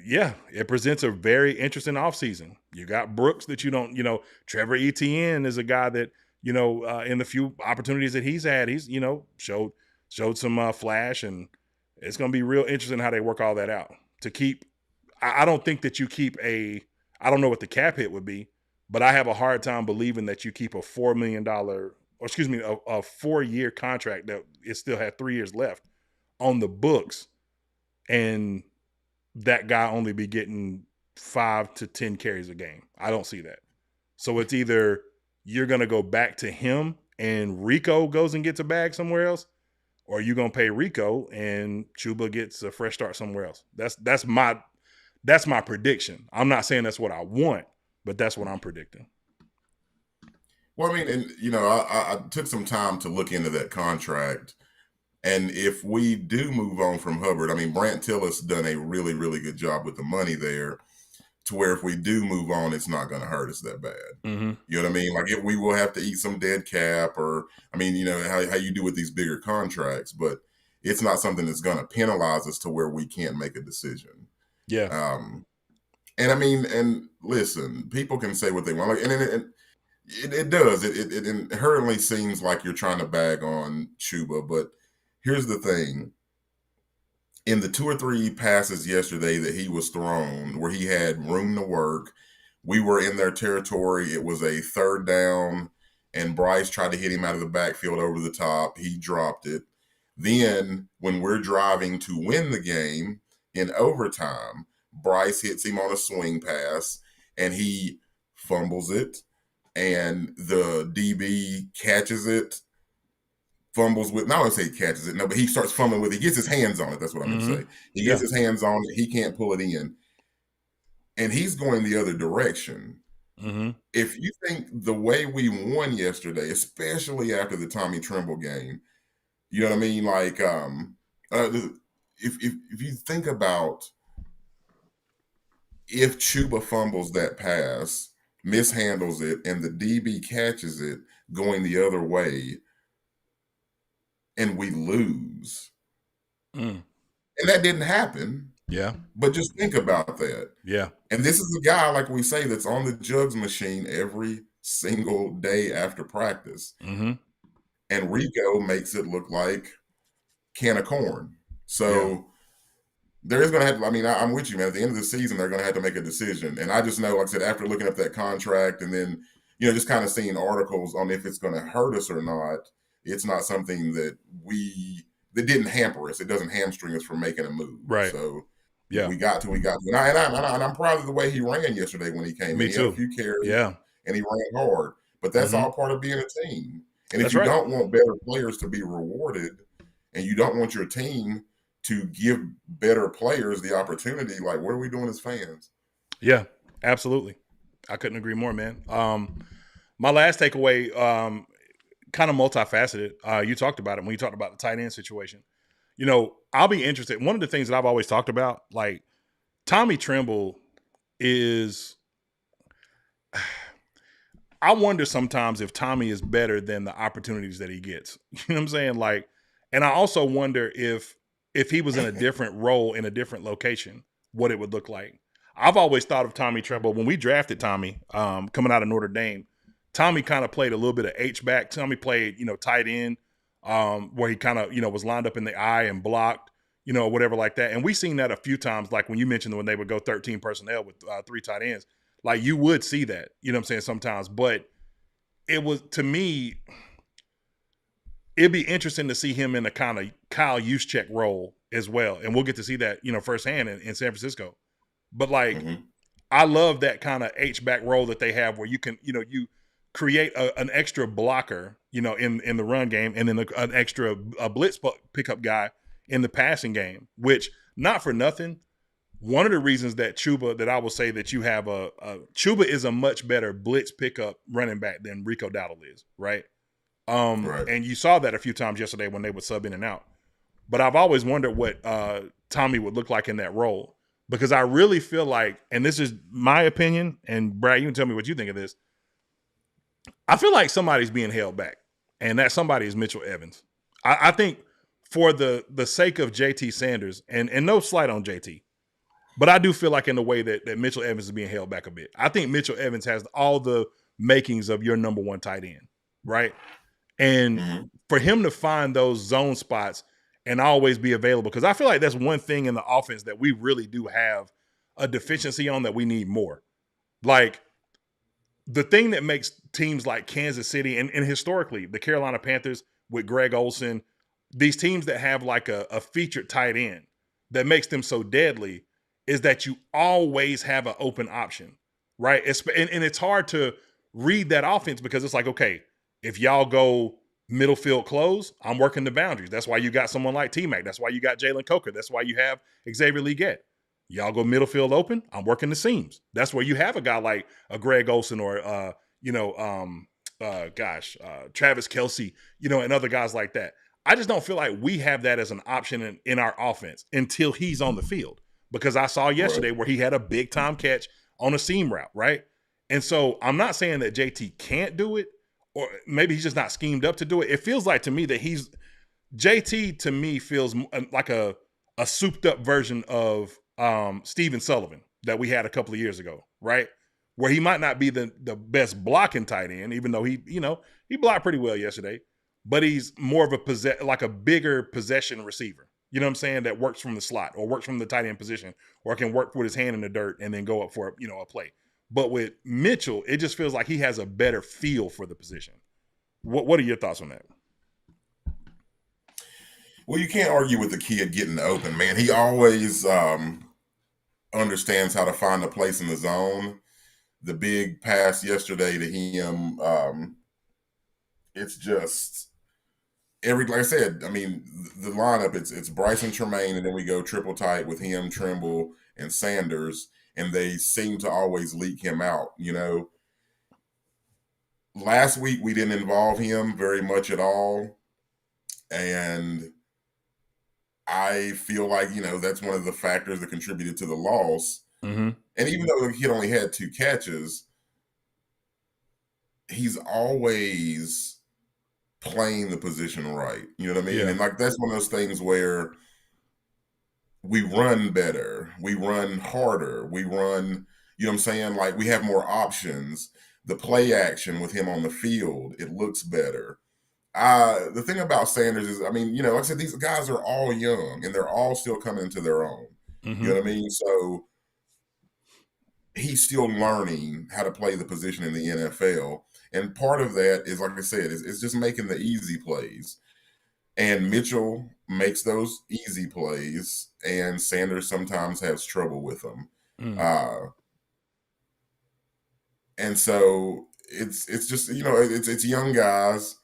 yeah, it presents a very interesting offseason. You got Brooks that you don't, Trevor Etienne is a guy that, in the few opportunities that he's had, he's, showed some flash, and it's going to be real interesting how they work all that out. To keep, I don't think that you keep I don't know what the cap hit would be, but I have a hard time believing that you keep a $4 million, a 4-year contract that it still had 3 years left on the books, and that guy only be getting 5 to 10 carries a game. I don't see that. So it's either you're going to go back to him and Rico goes and gets a bag somewhere else, or you're going to pay Rico and Chuba gets a fresh start somewhere else. That's my prediction. I'm not saying that's what I want, but that's what I'm predicting. Well, I mean, and I took some time to look into that contract. And if we do move on from Hubbard, I mean, Brant Tillis done a really, really good job with the money there, to where if we do move on, it's not going to hurt us that bad. Mm-hmm. You know what I mean? Like, if we will have to eat some dead cap, or, I mean, how you do with these bigger contracts, but it's not something that's going to penalize us to where we can't make a decision. Yeah. And I mean, and listen, people can say what they want, and it does. It inherently seems like you're trying to bag on Chuba, but here's the thing. in the 2 or 3 passes yesterday that he was thrown, where he had room to work, we were in their territory. It was a 3rd down, and Bryce tried to hit him out of the backfield over the top. He dropped it. Then when we're driving to win the game in overtime, Bryce hits him on a swing pass, and he fumbles it, and the DB catches it, fumbles with, not want to say he catches it, no, but he starts fumbling with it. He gets his hands on it. That's what I'm going to say. He gets his hands on it. He can't pull it in. And he's going the other direction. If you think the way we won yesterday, especially after the Tommy Tremble game, you know what I mean? Like, if you think about if Chuba fumbles that pass, mishandles it, and the DB catches it going the other way, and we lose. And that didn't happen. Yeah. But just think about that. Yeah. And this is a guy, like we say, that's on the jugs machine every single day after practice. And Rico makes it look like can of corn. So there is going to have to, I mean, I'm with you, man. At the end of the season, they're going to have to make a decision. And I just know, like I said, after looking up that contract and then, you know, just kind of seeing articles on if it's going to hurt us or not, it's not something that didn't hamper us. It doesn't hamstring us from making a move. Right. So yeah, we got to. And I'm proud of the way he ran yesterday when he came. Me in. too. He had a few carries. Yeah. And he ran hard. But that's all part of being a team. And if That's you right. don't want better players to be rewarded, and you don't want your team to give better players the opportunity, like, what are we doing as fans? Yeah, absolutely. I couldn't agree more, man. My last takeaway, kind of multifaceted. You talked about it when you talked about the tight end situation. You know, I'll be interested. One of the things that I've always talked about, like, Tommy Tremble is – I wonder sometimes if Tommy is better than the opportunities that he gets. You know what I'm saying? Like, and I also wonder if he was in a different role in a different location, what it would look like. I've always thought of Tommy Tremble when we drafted Tommy, coming out of Notre Dame. Tommy kind of played a little bit of H-back. Tommy played, you know, tight end, where he kind of, you know, was lined up in the eye and blocked, you know, whatever like that. And we've seen that a few times, like when you mentioned when they would go 13 personnel with 3 tight ends. Like, you would see that, you know what I'm saying, sometimes. But it was, to me, it'd be interesting to see him in a kind of Kyle Juszczyk role as well. And we'll get to see that, you know, firsthand in San Francisco. But, like, I love that kind of H-back role that they have where you can, you know, you create an extra blocker, you know, in the run game, and then an extra blitz pickup guy in the passing game, which, not for nothing, one of the reasons that Chuba, that I will say that you have Chuba is a much better blitz pickup running back than Rico Dowdle is, right? Right. And you saw that a few times yesterday when they would sub in and out. But I've always wondered what Tommy would look like in that role, because I really feel like, and this is my opinion, and Brad, you can tell me what you think of this. I feel like somebody's being held back, and that somebody is Mitchell Evans. I think for the sake of JT Sanders, and no slight on JT, but I do feel like in the way that Mitchell Evans is being held back a bit. I think Mitchell Evans has all the makings of your number one tight end, right? And for him to find those zone spots and always be available, because I feel like that's one thing in the offense that we really do have a deficiency on that we need more. Like, the thing that makes teams like Kansas City and historically the Carolina Panthers with Greg Olsen, these teams that have like a featured tight end that makes them so deadly, is that you always have an open option, right? And it's hard to read that offense, because it's like, okay, if y'all go middle field close, I'm working the boundaries. That's why you got someone like T-Mac. That's why you got Jalen Coker. That's why you have Xavier Legette. Y'all go middle field open, I'm working the seams. That's where you have a guy like a Greg Olsen or, Travis Kelce, you know, and other guys like that. I just don't feel like we have that as an option in our offense until he's on the field. Because I saw yesterday where he had a big time catch on a seam route, right? And so I'm not saying that JT can't do it, or maybe he's just not schemed up to do it. It feels like to me that JT to me feels like a souped up version of Steven Sullivan that we had a couple of years ago, right? Where he might not be the best blocking tight end, even though he blocked pretty well yesterday, but he's more of a bigger possession receiver. you know what I'm saying, that works from the slot or works from the tight end position or can work with his hand in the dirt and then go up for, a play. But with Mitchell, it just feels like he has a better feel for the position. What are your thoughts on that? Well, you can't argue with the kid getting open, man. He always understands how to find a place in the zone. The big pass yesterday to him, it's just like I said, I mean, the lineup, it's Bryson Tremaine, and then we go triple tight with him, Trimble, and Sanders, and they seem to always leak him out, Last week, we didn't involve him very much at all, and I feel like, that's one of the factors that contributed to the loss. Mm-hmm. And even though he only had 2 catches, he's always playing the position right. You know what I mean? Yeah. And like that's one of those things where we run better, we run harder, we run, you know what I'm saying? Like we have more options. The play action with him on the field, it looks better. The thing about Sanders is, I mean, like I said, these guys are all young and they're all still coming into their own. Mm-hmm. You know what I mean? So he's still learning how to play the position in the NFL. And part of that is, like I said, is just making the easy plays. And Mitchell makes those easy plays, and Sanders sometimes has trouble with them. And so it's just, it's young guys.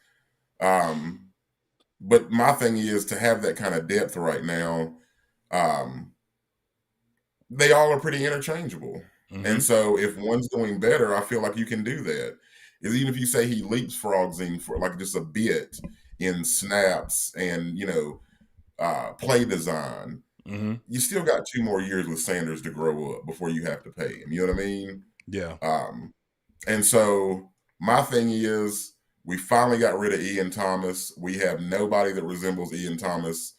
But my thing is to have that kind of depth right now. They all are pretty interchangeable. Mm-hmm. And so if one's doing better, I feel like you can do that. Is even if you say he leapfrogs in for like just a bit in snaps and, play design, mm-hmm. you still got 2 more years with Sanders to grow up before you have to pay him. You know what I mean? Yeah. And so my thing is we finally got rid of Ian Thomas. We have nobody that resembles Ian Thomas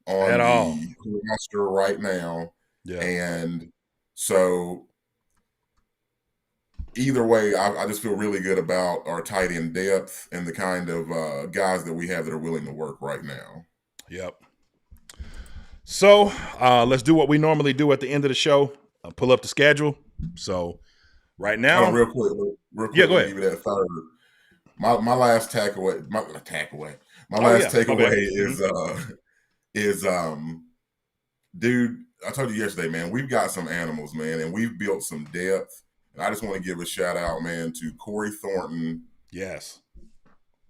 on at all the roster right now. Yeah. And so either way, I just feel really good about our tight end depth and the kind of guys that we have that are willing to work right now. Yep. So let's do what we normally do at the end of the show. Pull up the schedule. So right now, real quick. Yeah, go ahead. Give you that third. My last takeaway. My last takeaway is dude. I told you yesterday, man. We've got some animals, man, and we've built some depth. And I just want to give a shout out, man, to Corey Thornton. Yes.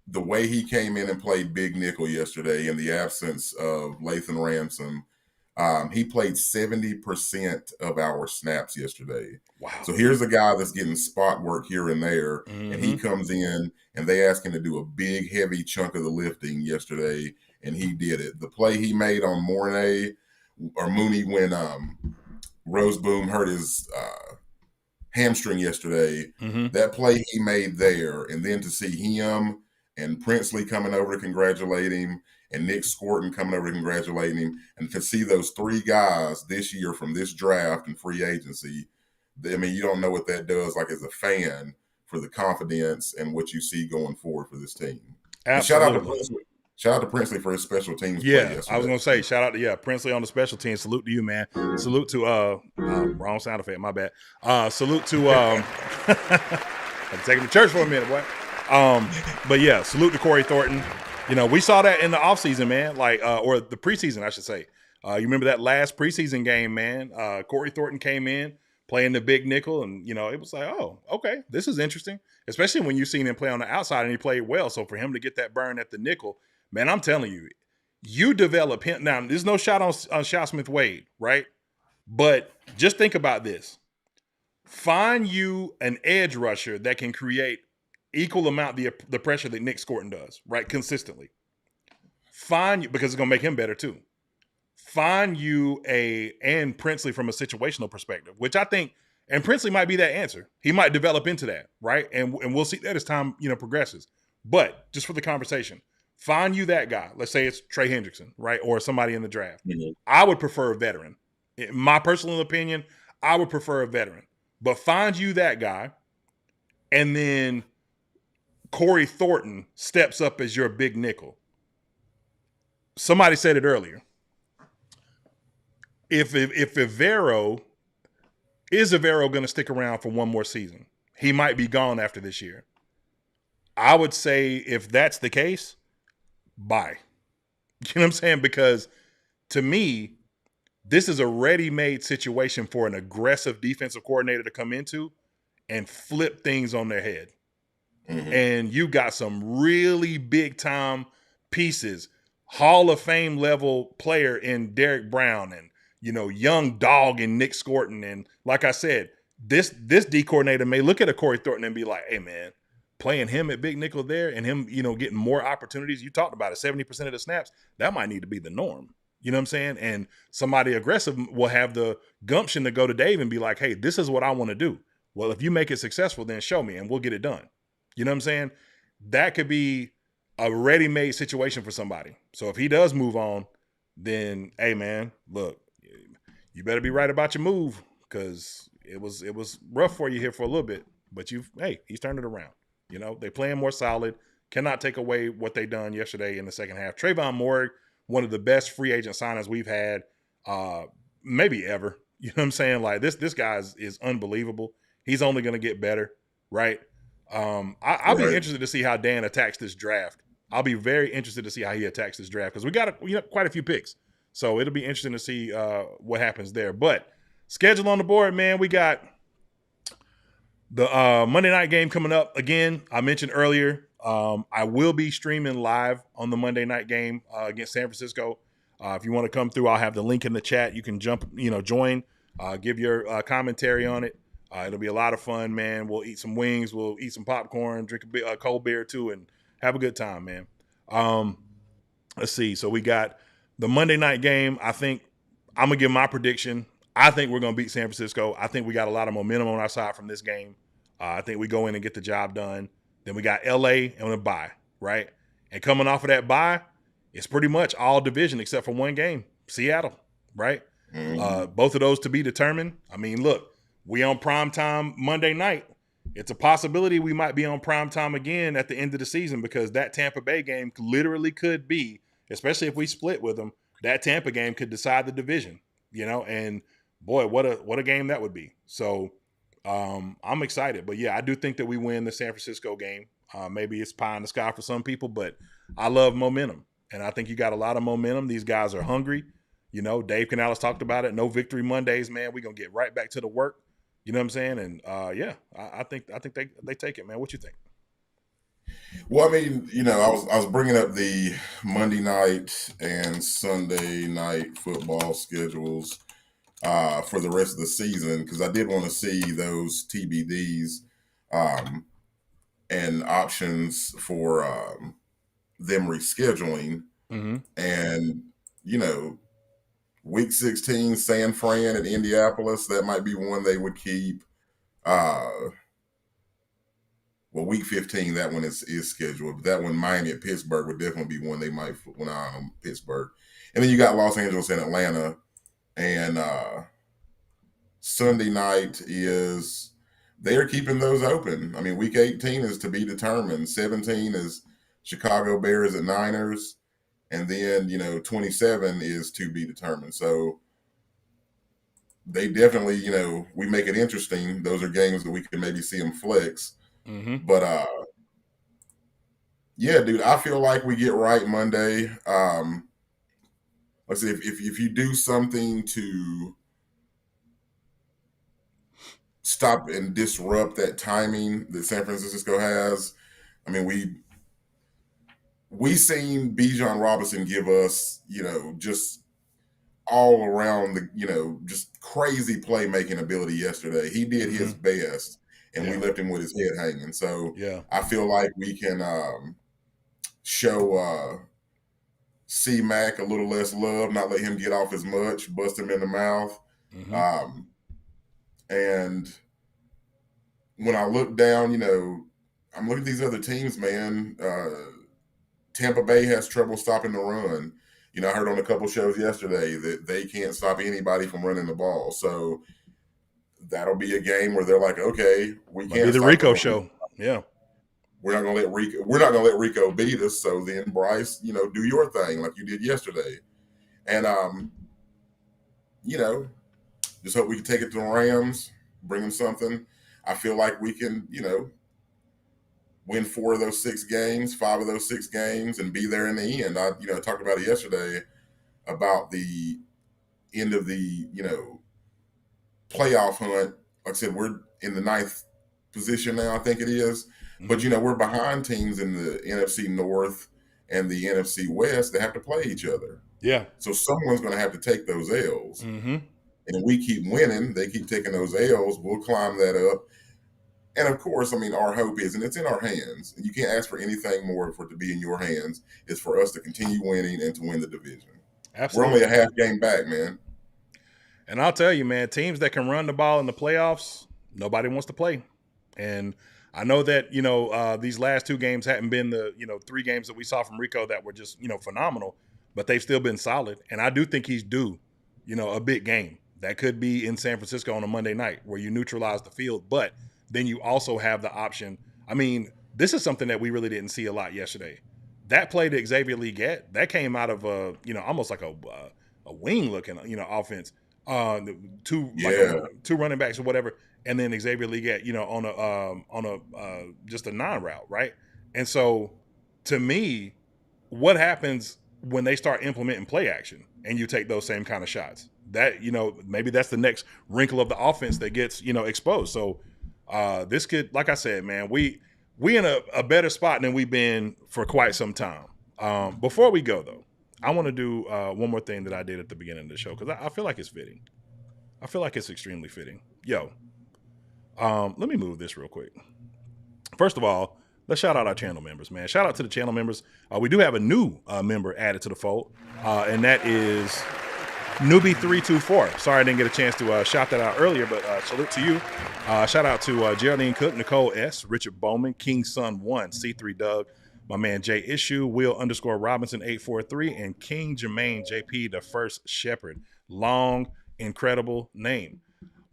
The way he came in and played big nickel yesterday in the absence of Lathan Ransom. He played 70% of our snaps yesterday. Wow. So here's a guy that's getting spot work here and there, mm-hmm. and he comes in and they ask him to do a big, heavy chunk of the lifting yesterday, and he did it. The play he made on Mooney when Roseboom hurt his hamstring yesterday, mm-hmm. that play he made there, and then to see him and Princely coming over to congratulate him and Nick Scorton coming over to congratulate him, and to see those 3 guys this year from this draft and free agency, I mean, you don't know what that does, like as a fan, for the confidence and what you see going forward for this team. Absolutely. Shout out to Princely for his special teams play yesterday. I was going to say, shout out to, Princely on the special teams. Salute to you, man. Salute to, wrong sound effect, my bad. Salute to, I'm taking to church for a minute, boy. But yeah, salute to Corey Thornton. We saw that in the offseason, man, or the preseason, I should say. You remember that last preseason game, man? Corey Thornton came in playing the big nickel, and, it was like, oh, okay, this is interesting, especially when you've seen him play on the outside and he played well. So for him to get that burn at the nickel, man, I'm telling you, you develop him. Now, there's no shot on Shot Smith Wade, right? But just think about this. Find you an edge rusher that can create equal amount the pressure that Nick Scorton does, right? Consistently. Find you, because it's going to make him better too. Find you and Princely from a situational perspective, which I think, and Princely might be that answer. He might develop into that, right? And we'll see that as time, progresses. But just for the conversation, find you that guy. Let's say it's Trey Hendrickson, right? Or somebody in the draft. Mm-hmm. I would prefer a veteran. In my personal opinion, I would prefer a veteran. But find you that guy, and then Corey Thornton steps up as your big nickel. Somebody said it earlier. if Evero going to stick around for one more season? He might be gone after this year. I would say if that's the case, bye. You know what I'm saying? Because to me, this is a ready-made situation for an aggressive defensive coordinator to come into and flip things on their head. Mm-hmm. And you got some really big-time pieces, Hall of Fame level player in Derek Brown and, young dog in Nick Scorton. And like I said, this D coordinator may look at a Corey Thornton and be like, hey, man, playing him at big nickel there and him, getting more opportunities. You talked about it, 70% of the snaps. That might need to be the norm. You know what I'm saying? And somebody aggressive will have the gumption to go to Dave and be like, hey, this is what I want to do. Well, if you make it successful, then show me and we'll get it done. You know what I'm saying? That could be a ready-made situation for somebody. So if he does move on, then, hey, man, look, you better be right about your move because it was rough for you here for a little bit. But he's turned it around. They're playing more solid. Cannot take away what they done yesterday in the second half. Trayvon Moore, one of the best free agent signings we've had maybe ever. You know what I'm saying? Like this guy is unbelievable. He's only going to get better, right? I'll be interested to see how Dan attacks this draft. I'll be very interested to see how he attacks this draft because we got quite a few picks. So it'll be interesting to see what happens there. But schedule on the board, man. We got the Monday night game coming up. Again, I mentioned earlier, I will be streaming live on the Monday night game against San Francisco. If you want to come through, I'll have the link in the chat. You can join, give your commentary on it. It'll be a lot of fun, man. We'll eat some wings. We'll eat some popcorn, drink a cold beer too, and have a good time, man. Let's see. So we got the Monday night game. I think I'm going to give my prediction. I think we're going to beat San Francisco. I think we got a lot of momentum on our side from this game. I think we go in and get the job done. Then we got LA and a bye, right? And coming off of that bye, it's pretty much all division except for one game, Seattle, right? Mm-hmm. Both of those to be determined. I mean, look, we on primetime Monday night. It's a possibility we might be on primetime again at the end of the season because that Tampa Bay game literally could be, especially if we split with them, that Tampa game could decide the division, and boy, what a game that would be. So I'm excited. But, yeah, I do think that we win the San Francisco game. Maybe it's pie in the sky for some people, but I love momentum. And I think you got a lot of momentum. These guys are hungry. Dave Canales talked about it. No victory Mondays, man. We're going to get right back to the work. You know what I'm saying? And, I think they take it, man. What you think? Well, I mean, I was bringing up the Monday night and Sunday night football schedules for the rest of the season because I did want to see those TBDs and options for them rescheduling. Mm-hmm. And, Week 16, San Fran and Indianapolis, that might be one they would keep. Week 15, that one is scheduled. But that one, Miami at Pittsburgh, would definitely be one they might put one eye on Pittsburgh. And then you got Los Angeles and Atlanta. And Sunday night they're keeping those open. I mean, Week 18 is to be determined. 17 is Chicago Bears at Niners. And then, 27 is to be determined. So they definitely, we make it interesting. Those are games that we can maybe see them flex. Mm-hmm. But, yeah, dude, I feel like we get right Monday. Let's see, if you do something to stop and disrupt that timing that San Francisco has, I mean, we seen Bijan Robinson give us, just all around the, just crazy playmaking ability yesterday. He did his best, and we left him with his head hanging. So I feel like we can show C-Mac a little less love, not let him get off as much, bust him in the mouth. Mm-hmm. And when I look down, I'm looking at these other teams, man. Tampa Bay has trouble stopping the run. I heard on a couple shows yesterday that they can't stop anybody from running the ball. So that'll be a game where they're like, okay, we can't. Be the Rico show. Yeah. We're not gonna let Rico beat us. So then, Bryce, do your thing like you did yesterday. And just hope we can take it to the Rams, bring them something. I feel like we can, win 4 of those 6 games, 5 of those 6 games, and be there in the end. I talked about it yesterday about the end of the, playoff hunt. Like I said, we're in the 9th position now, I think it is. Mm-hmm. But, we're behind teams in the NFC North and the NFC West that have to play each other. Yeah. So someone's going to have to take those L's. Mm-hmm. And if we keep winning, they keep taking those L's, we'll climb that up. And of course, our hope is, and it's in our hands, and you can't ask for anything more for it to be in your hands, is for us to continue winning and to win the division. Absolutely. We're only a half game back, man. And I'll tell you, man, teams that can run the ball in the playoffs, nobody wants to play. And I know that, these last 2 games hadn't been the, 3 games that we saw from Rico that were just, phenomenal, but they've still been solid. And I do think he's due, a big game. That could be in San Francisco on a Monday night where you neutralize the field, but then you also have the option. This is something that we really didn't see a lot yesterday. That play that Xavier Lee get, that came out of almost like a wing looking, offense. 2 running backs or whatever, and then Xavier Lee get, on a just a non-route, right? And so, to me, what happens when they start implementing play action and you take those same kind of shots? That maybe that's the next wrinkle of the offense that gets exposed. So. This could, like I said, man, we in a better spot than we've been for quite some time. Before we go, though, I want to do one more thing that I did at the beginning of the show because I feel like it's fitting. I feel like it's extremely fitting. Let me move this real quick. First of all, let's shout out our channel members, man. Shout out to the channel members. We do have a new member added to the fold, and that is Newbie324. Sorry I didn't get a chance to shout that out earlier, but salute to you. Shout out to Geraldine Cook, Nicole S., Richard Bowman, King Sun 1, C3 Doug, my man Jay Issue, Will_Robinson 843, and King Jermaine JP, the first shepherd. Long, incredible name.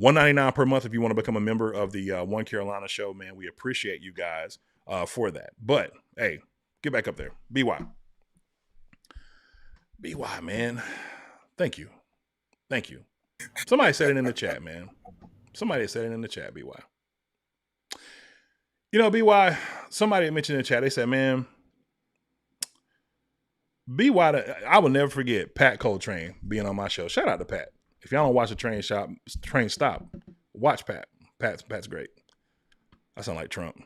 $1.99 per month if you want to become a member of the One Carolina Show, man. We appreciate you guys for that. But, hey, get back up there. BY, man. Thank you. Somebody said it in the chat, man. Somebody said it in the chat, BY. BY, somebody mentioned in the chat, they said, man, BY, I will never forget Pat Coltrane being on my show. Shout out to Pat. If y'all don't watch the train stop, watch Pat. Pat's great. I sound like Trump.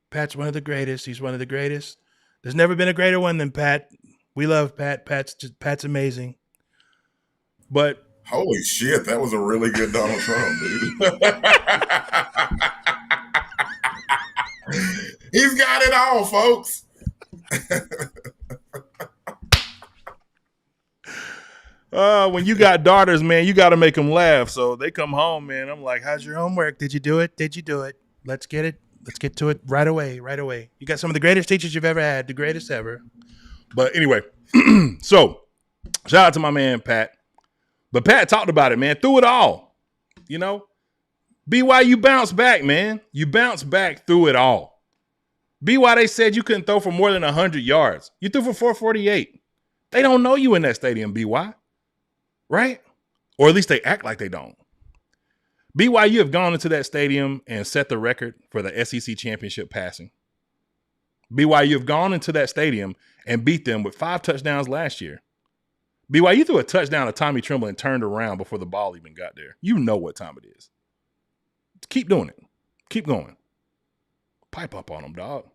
Pat's one of the greatest. He's one of the greatest. There's never been a greater one than Pat. We love Pat. Pat's amazing. But holy shit, that was a really good Donald Trump, dude. He's got it all, folks. When you got daughters, man, you got to make them laugh. So they come home, man. I'm like, how's your homework? Did you do it? Let's get it. Let's get to it right away. You got some of the greatest teachers you've ever had, the greatest ever. But anyway, so shout out to my man, Pat. But Pat talked about it, man, through it all. BY, you bounce back, man. You bounce back through it all. BY, they said you couldn't throw for more than 100 yards. You threw for 448. They don't know you in that stadium, BY. Right? Or at least they act like they don't. BY, you have gone into that stadium and set the record for the SEC championship passing. BY, you have gone into that stadium and beat them with 5 touchdowns last year. BY, you threw a touchdown to Tommy Tremble and turned around before the ball even got there. You know what time it is. Keep doing it. Keep going. Pipe up on them, dog.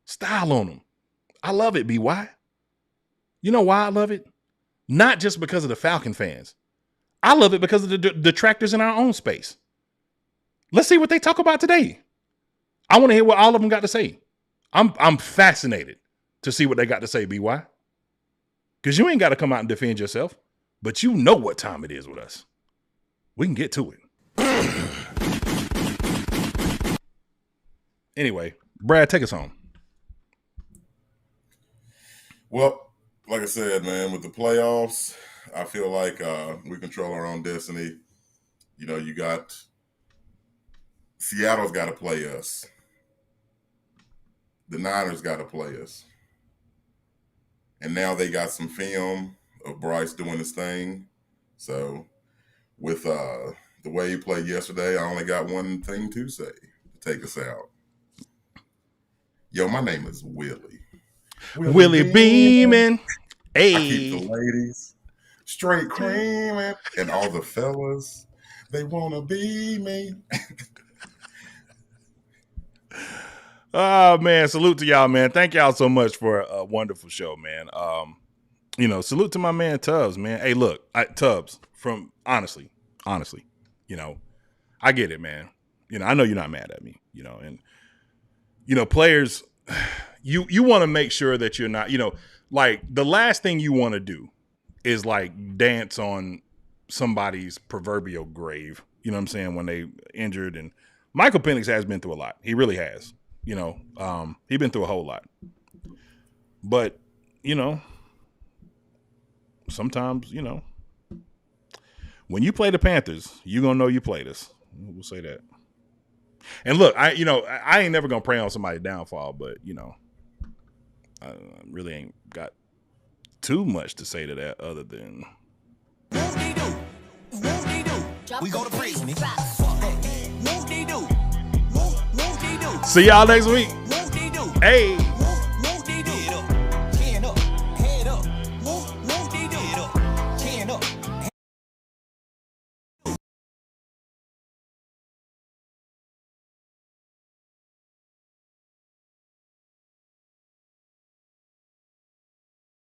Style on them. I love it, BY. You know why I love it? Not just because of the Falcon fans. I love it because of the detractors in our own space. Let's see what they talk about today. I want to hear what all of them got to say. I'm fascinated to see what they got to say, BY. Because you ain't got to come out and defend yourself, but you know what time it is with us. We can get to it. Anyway, Brad, take us home. Well, like I said, man, with the playoffs, I feel like we control our own destiny. You got Seattle's got to play us. The Niners got to play us. And now they got some film of Bryce doing his thing. So with the way he played yesterday, I only got one thing to say to take us out. Yo, my name is Willie. Willie Beaman. I keep Hey. the ladies straight creaming, and all the fellas, they want to be me. Oh, man. Salute to y'all, man. Thank y'all so much for a wonderful show, man. Salute to my man Tubbs, man. Hey, look, Tubbs, from honestly, I get it, man. I know you're not mad at me, and players, you want to make sure that you're not, like the last thing you want to do is like dance on somebody's proverbial grave. You know what I'm saying? When they injured, and Michael Penix has been through a lot. He really has. He's been through a whole lot. But, sometimes, when you play the Panthers, you're going to know you played us. We'll say that. And look, I ain't never going to pray on somebody's downfall, but, I really ain't got too much to say to that other than. We go to prison. See y'all next week. Hey.